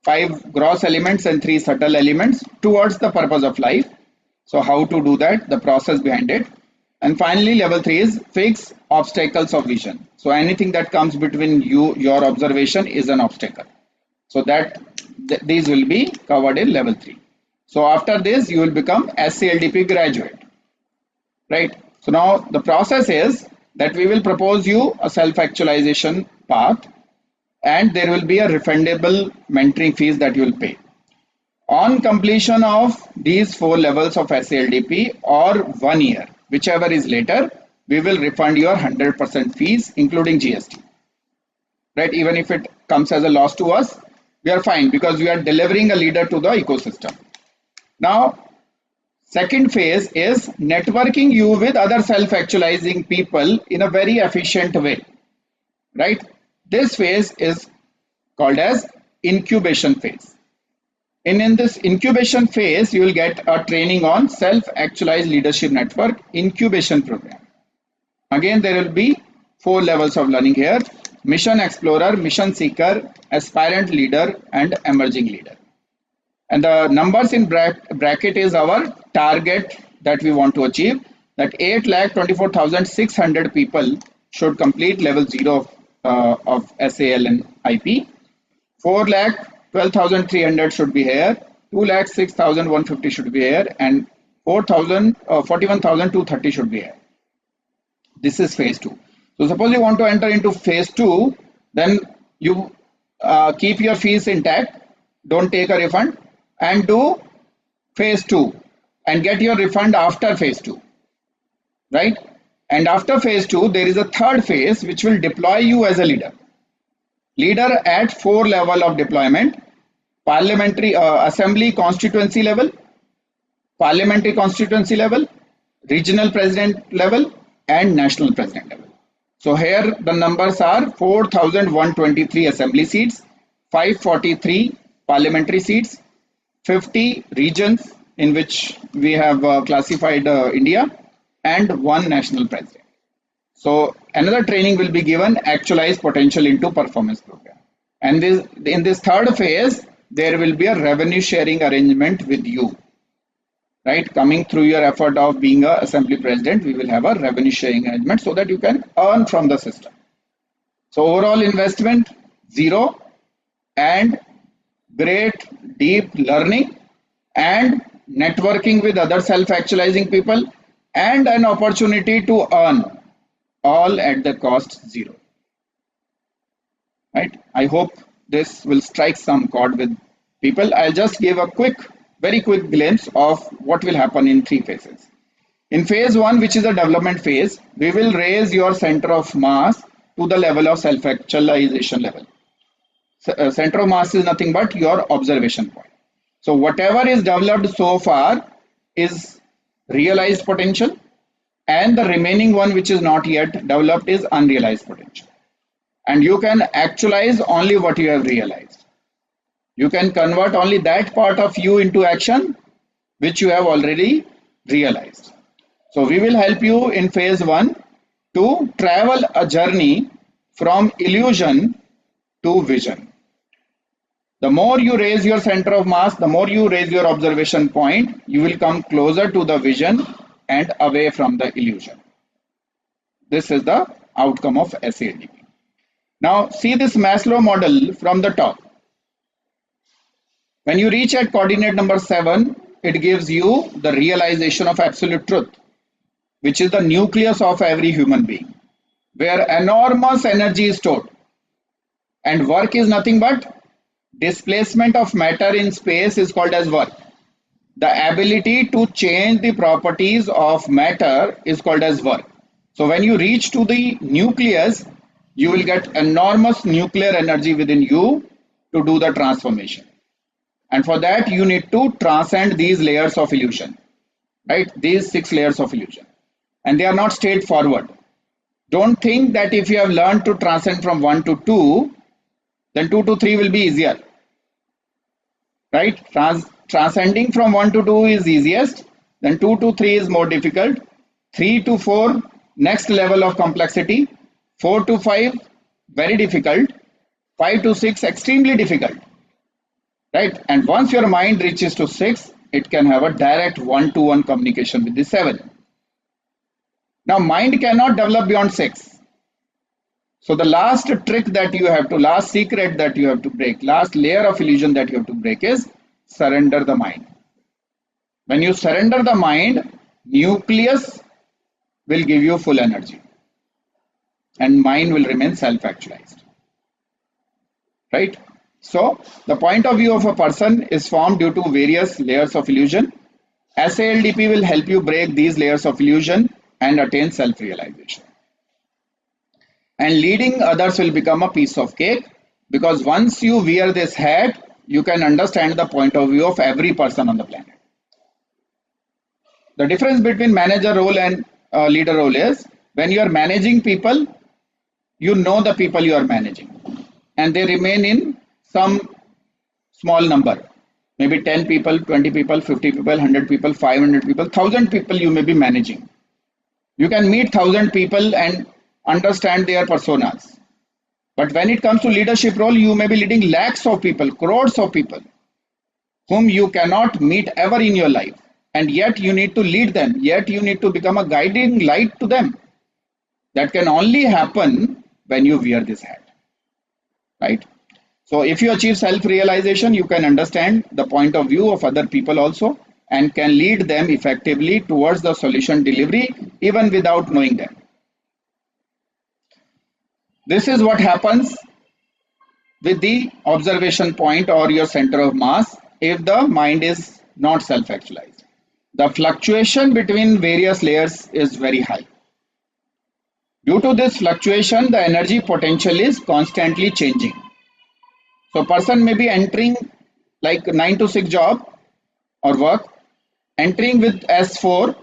5 gross elements and 3 subtle elements towards the purpose of life. So how to do that, the process behind it. And finally, level 3 is fix obstacles of vision. So anything that comes between your observation is an obstacle. So these will be covered in level 3. So after this, you will become SALDP graduate, right? So now the process is that we will propose you a self-actualization path, and there will be a refundable mentoring fees that you will pay. On completion of these 4 levels of SALDP or 1 year, whichever is later, we will refund your 100% fees, including GST. Right? Even if it comes as a loss to us, we are fine because we are delivering a leader to the ecosystem. Now, second phase is networking you with other self-actualizing people in a very efficient way. Right? This phase is called as incubation phase. In this incubation phase, you will get a training on Self-Actualized Leadership Network incubation program. Again, there will be 4 levels of learning here: mission explorer, mission seeker, aspirant leader, and emerging leader. And the numbers in bracket is our target that we want to achieve, that 8,24,600 people should complete level 0 of SALN IP. 4,12,300 should be here, 2,06,150 should be here, and 41,230 should be here. This is phase 2. So suppose you want to enter into phase 2, then you keep your fees intact, don't take a refund, and do phase 2 and get your refund after phase 2, right? And after phase 2, there is a third phase which will deploy you as a leader. Leader at 4 level of deployment: parliamentary assembly constituency level, parliamentary constituency level, regional president level, and national president level. So here the numbers are 4,123 assembly seats, 543 parliamentary seats, 50 regions in which we have classified India, and 1 national president. So another training will be given, actualize potential into performance program. And in this third phase, there will be a revenue sharing arrangement with you. Right, coming through your effort of being a assembly president, we will have a revenue sharing arrangement so that you can earn from the system. So overall investment 0, and great deep learning and networking with other self-actualizing people, and an opportunity to earn, all at the cost 0. Right, I hope this will strike some chord with people. I'll just give a very quick glimpse of what will happen in 3 phases. In phase 1, which is a development phase, we will raise your center of mass to the level of self-actualization level. Center of mass is nothing but your observation point. So whatever is developed so far is realized potential, and the remaining one which is not yet developed is unrealized potential. And you can actualize only what you have realized. You can convert only that part of you into action which you have already realized. So we will help you in phase 1 to travel a journey from illusion to vision. The more you raise your center of mass, the more you raise your observation point, you will come closer to the vision and away from the illusion. This is the outcome of SALDP. Now see this Maslow model from the top. When you reach at coordinate number 7, it gives you the realization of absolute truth, which is the nucleus of every human being, where enormous energy is stored. And work is nothing but displacement of matter in space is called as work. The ability to change the properties of matter is called as work. So when you reach to the nucleus, you will get enormous nuclear energy within you to do the transformation. And for that, you need to transcend these layers of illusion, right? These 6 layers of illusion. And they are not straightforward. Don't think that if you have learned to transcend from 1 to 2, then 2 to 3 will be easier, right? Transcending from 1 to 2 is easiest, then 2 to 3 is more difficult, 3 to 4, next level of complexity, 4 to 5, very difficult, 5 to 6, extremely difficult. Right, and once your mind reaches to 6, it can have a direct one-to-one communication with the 7. Now mind cannot develop beyond 6. So the last trick that you have to, last secret that you have to break, last layer of illusion that you have to break is surrender the mind. When you surrender the mind, nucleus will give you full energy and mind will remain self-actualized. Right? So the point of view of a person is formed due to various layers of illusion. SALDP will help you break these layers of illusion and attain self-realization. And leading others will become a piece of cake, because once you wear this hat, you can understand the point of view of every person on the planet. The difference between manager role and leader role is, when you are managing people, you know the people you are managing and they remain in some small number, maybe 10 people, 20 people, 50 people, 100 people, 500 people, 1000 people you may be managing. You can meet 1000 people and understand their personas. But when it comes to leadership role, you may be leading lakhs of people, crores of people, whom you cannot meet ever in your life. And yet you need to lead them, yet you need to become a guiding light to them. That can only happen when you wear this hat, right? So if you achieve self-realization, you can understand the point of view of other people also and can lead them effectively towards the solution delivery even without knowing them. This is what happens with the observation point or your center of mass if the mind is not self-actualized. The fluctuation between various layers is very high. Due to this fluctuation, the energy potential is constantly changing. So person may be entering like 9 to 6 job or work, entering with S4,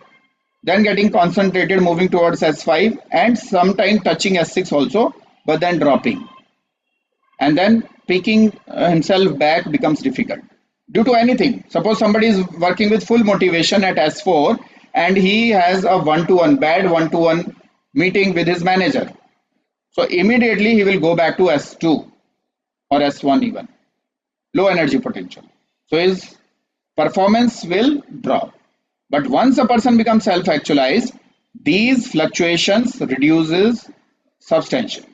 then getting concentrated, moving towards S5 and sometime touching S6 also, but then dropping. And then picking himself back becomes difficult due to anything. Suppose somebody is working with full motivation at S4 and he has a bad one-to-one meeting with his manager. So immediately he will go back to S2 or S1 even, low energy potential. So his performance will drop. But once a person becomes self-actualized, these fluctuations reduces substantially.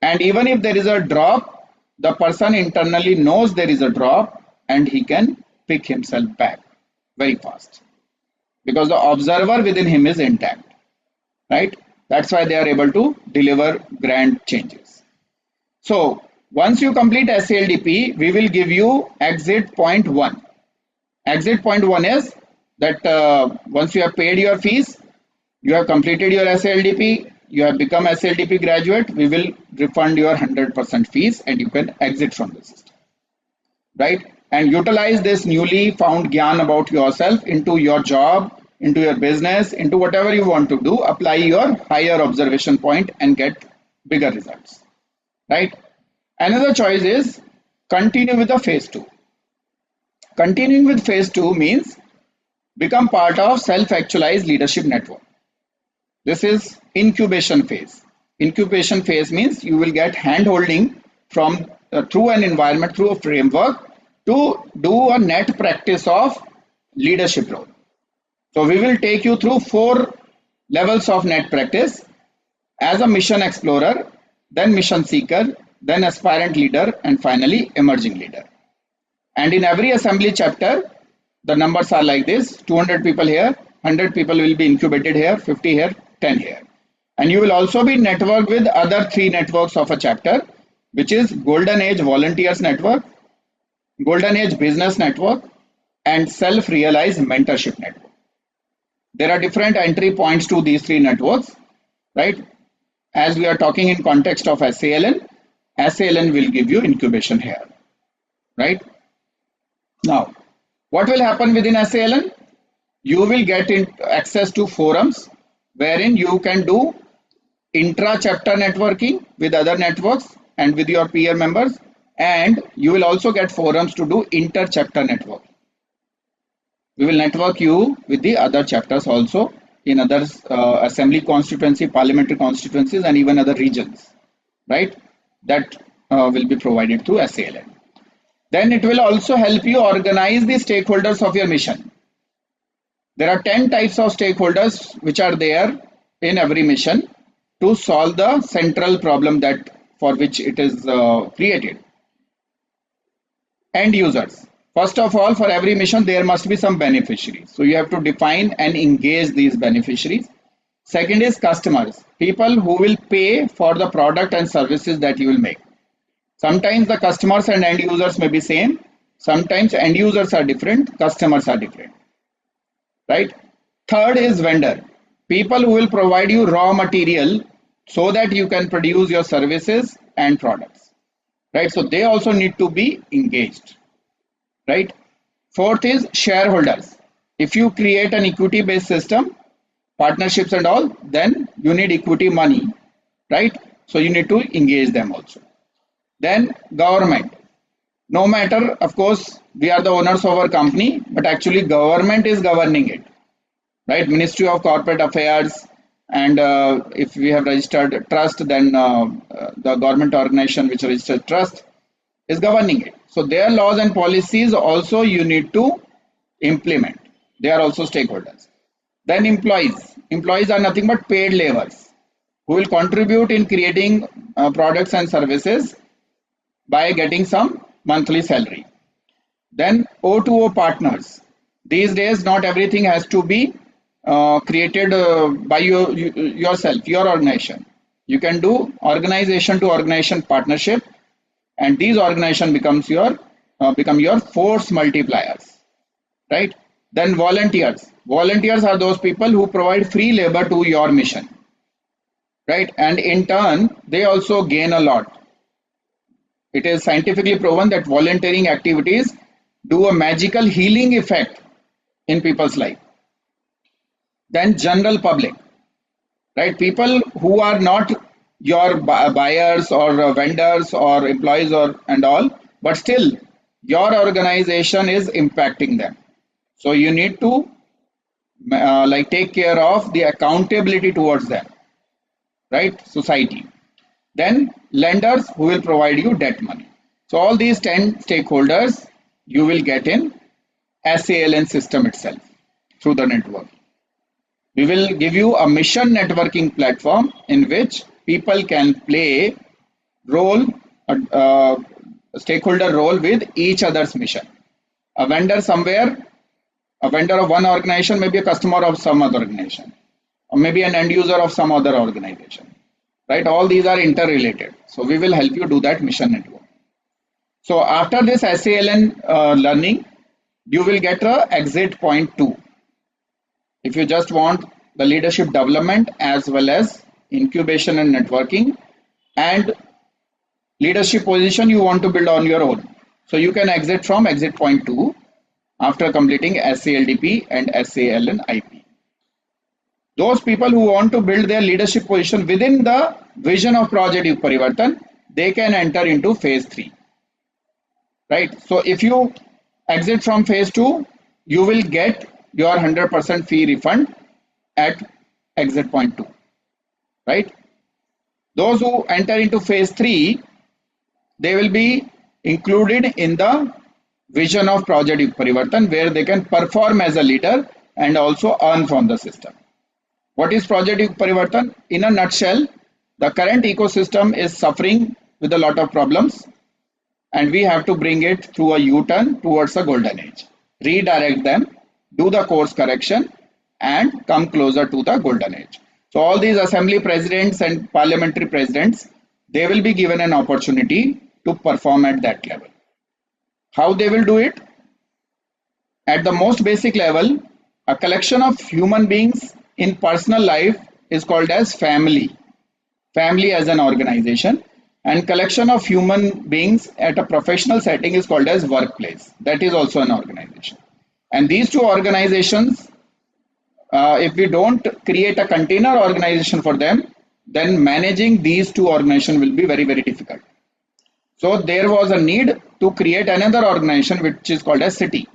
And even if there is a drop, the person internally knows there is a drop and he can pick himself back very fast because the observer within him is intact, right? That's why they are able to deliver grand changes. So once you complete SALDP, we will give you exit point 1. Exit point 1 is that once you have paid your fees, you have completed your SALDP, you have become SALDP graduate, we will refund your 100% fees and you can exit from the system, right? And utilize this newly found gyan about yourself into your job, into your business, into whatever you want to do. Apply your higher observation point and get bigger results, right? Another choice is continue with the phase 2. Continuing with phase 2 means become part of Self-Actualized Leadership Network. This is incubation phase. Incubation phase means you will get hand-holding from through an environment, through a framework to do a net practice of leadership role. So we will take you through 4 levels of net practice. As a mission explorer, then mission seeker, then aspirant leader, and finally emerging leader. And in every assembly chapter, the numbers are like this: 200 people here, 100 people will be incubated here, 50 here, 10 here. And you will also be networked with other three networks of a chapter, which is Golden Age Volunteers Network, Golden Age Business Network, and Self-Realized Mentorship Network. There are different entry points to these three networks, right? As we are talking in context of SALN, SALN will give you incubation here, right? Now, what will happen within SALN? You will get access to forums wherein you can do intra-chapter networking with other networks and with your peer members, and you will also get forums to do inter-chapter network. We will network you with the other chapters also in other assembly constituency, parliamentary constituencies, and even other regions, right? That will be provided through SALN. Then it will also help you organize the stakeholders of your mission. There are 10 types of stakeholders which are there in every mission to solve the central problem that for which it is created. End users. First of all, for every mission, there must be some beneficiaries. So you have to define and engage these beneficiaries. Second is customers, people who will pay for the product and services that you will make. Sometimes the customers and end users may be same. Sometimes end users are different, customers are different, right? Third is vendor, people who will provide you raw material so that you can produce your services and products, right? So they also need to be engaged, right? Fourth is shareholders. If you create an equity based system, partnerships and all, then you need equity money, right? So you need to engage them also. Then government. No matter, of course, we are the owners of our company, but actually government is governing it, right? Ministry of Corporate Affairs, and if we have registered trust, then the government organization which registered trust is governing it. So their laws and policies also you need to implement. They are also stakeholders. Then employees. Employees are nothing but paid laborers who will contribute in creating products and services by getting some monthly salary. Then O2O partners. These days, not everything has to be created by yourself, your organization. You can do organization to organization partnership, and these organization become your force multipliers, right? Then volunteers. Volunteers are those people who provide free labor to your mission, right? And in turn, they also gain a lot. It is scientifically proven that volunteering activities do a magical healing effect in people's life. Then general public, right? People who are not your buyers or vendors or employees and all, but still your organization is impacting them. So you need to take care of the accountability towards them, right? Society. Then lenders who will provide you debt money. So all these 10 stakeholders you will get in SALN system itself through the network. We will give you a mission networking platform in which people can play stakeholder role with each other's mission. A vendor somewhere, a vendor of one organization may be a customer of some other organization, or maybe an end user of some other organization. Right? All these are interrelated. So we will help you do that mission network. So after this SALN learning, you will get a exit point 2. If you just want the leadership development as well as incubation and networking and leadership position you want to build on your own. So you can exit from exit point 2 after completing SALDP and SALN IP. Those people who want to build their leadership position within the vision of Project Yug Parivartan, they can enter into phase 3. Right? So if you exit from phase 2, you will get your 100% fee refund at exit point 2. Right? Those who enter into phase 3, they will be included in the vision of Project Yug Parivartan, where they can perform as a leader and also earn from the system. What is Project Yug Parivartan? In a nutshell, The current ecosystem is suffering with a lot of problems, and we have to bring it through a U-turn towards a golden age. Redirect them, do the course correction, and come closer to the golden age. So all these assembly presidents and parliamentary presidents, they will be given an opportunity to perform at that level. How they will do it? At the most basic level, a collection of human beings in personal life is called as family. Family as an organization, and collection of human beings at a professional setting is called as workplace. That is also an organization. And these two organizations, if we don't create a container organization for them, then managing these two organizations will be very, very difficult. So there was a need to create another organization which is called as city.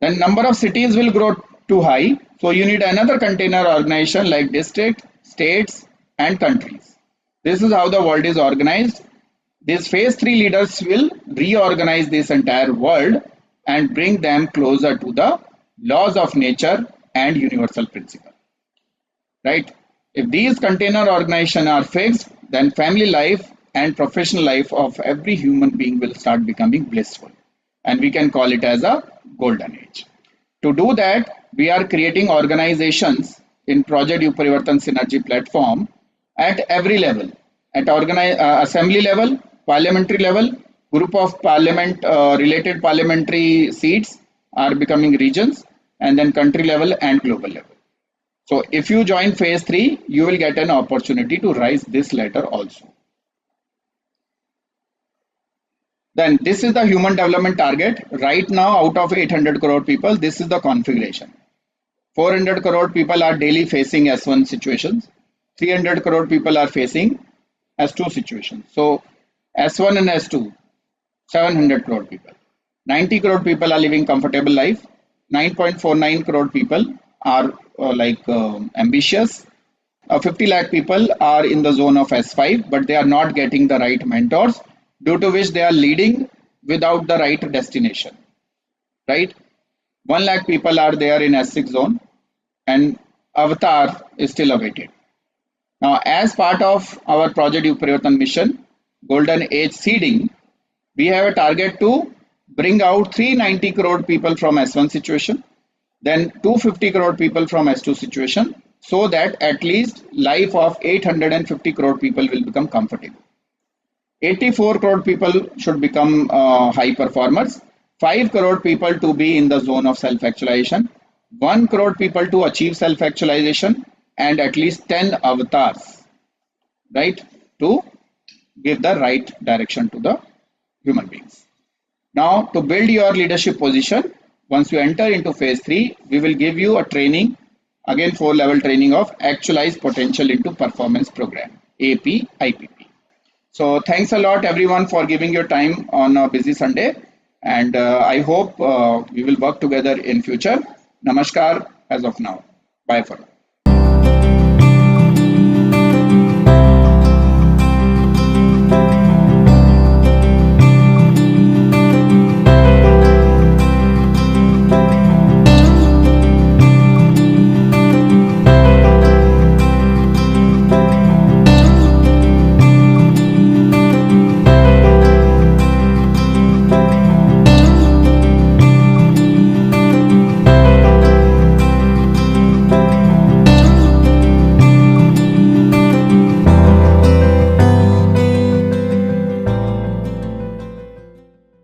Then number of cities will grow too high. So you need another container organization like district, states, and countries. This is how the world is organized. These phase 3 leaders will reorganize this entire world and bring them closer to the laws of nature and universal principle. Right? If these container organizations are fixed, then family life and professional life of every human being will start becoming blissful. And we can call it as a golden age. To do that, we are creating organizations in Project Parivartan Synergy platform at every level, at assembly level, parliamentary level, group of parliament related parliamentary seats are becoming regions, and then country level and global level. So if you join phase 3, you will get an opportunity to rise this ladder also. Then this is the human development target. Right now, out of 800 crore people, this is the configuration. 400 crore people are daily facing S1 situations. 300 crore people are facing S2 situations. So S1 and S2, 700 crore people. 90 crore people are living comfortable life. 9.49 crore people are ambitious. 50 lakh people are in the zone of S5, but they are not getting the right mentors, due to which they are leading without the right destination. Right? 1 lakh people are there in S6 zone, and avatar is still awaited. Now, as part of our Project Parivartan mission, Golden Age Seeding, we have a target to bring out 390 crore people from S1 situation, then 250 crore people from S2 situation, so that at least life of 850 crore people will become comfortable. 84 crore people should become high performers, 5 crore people to be in the zone of self-actualization, 1 crore people to achieve self-actualization, and at least 10 avatars, right, to give the right direction to the human beings. Now, to build your leadership position, once you enter into phase 3, we will give you a training, again 4-level training of Actualized Potential into Performance Program, AP-IPP. So thanks a lot everyone for giving your time on a busy Sunday, and I hope we will work together in future. Namaskar as of now. Bye for now.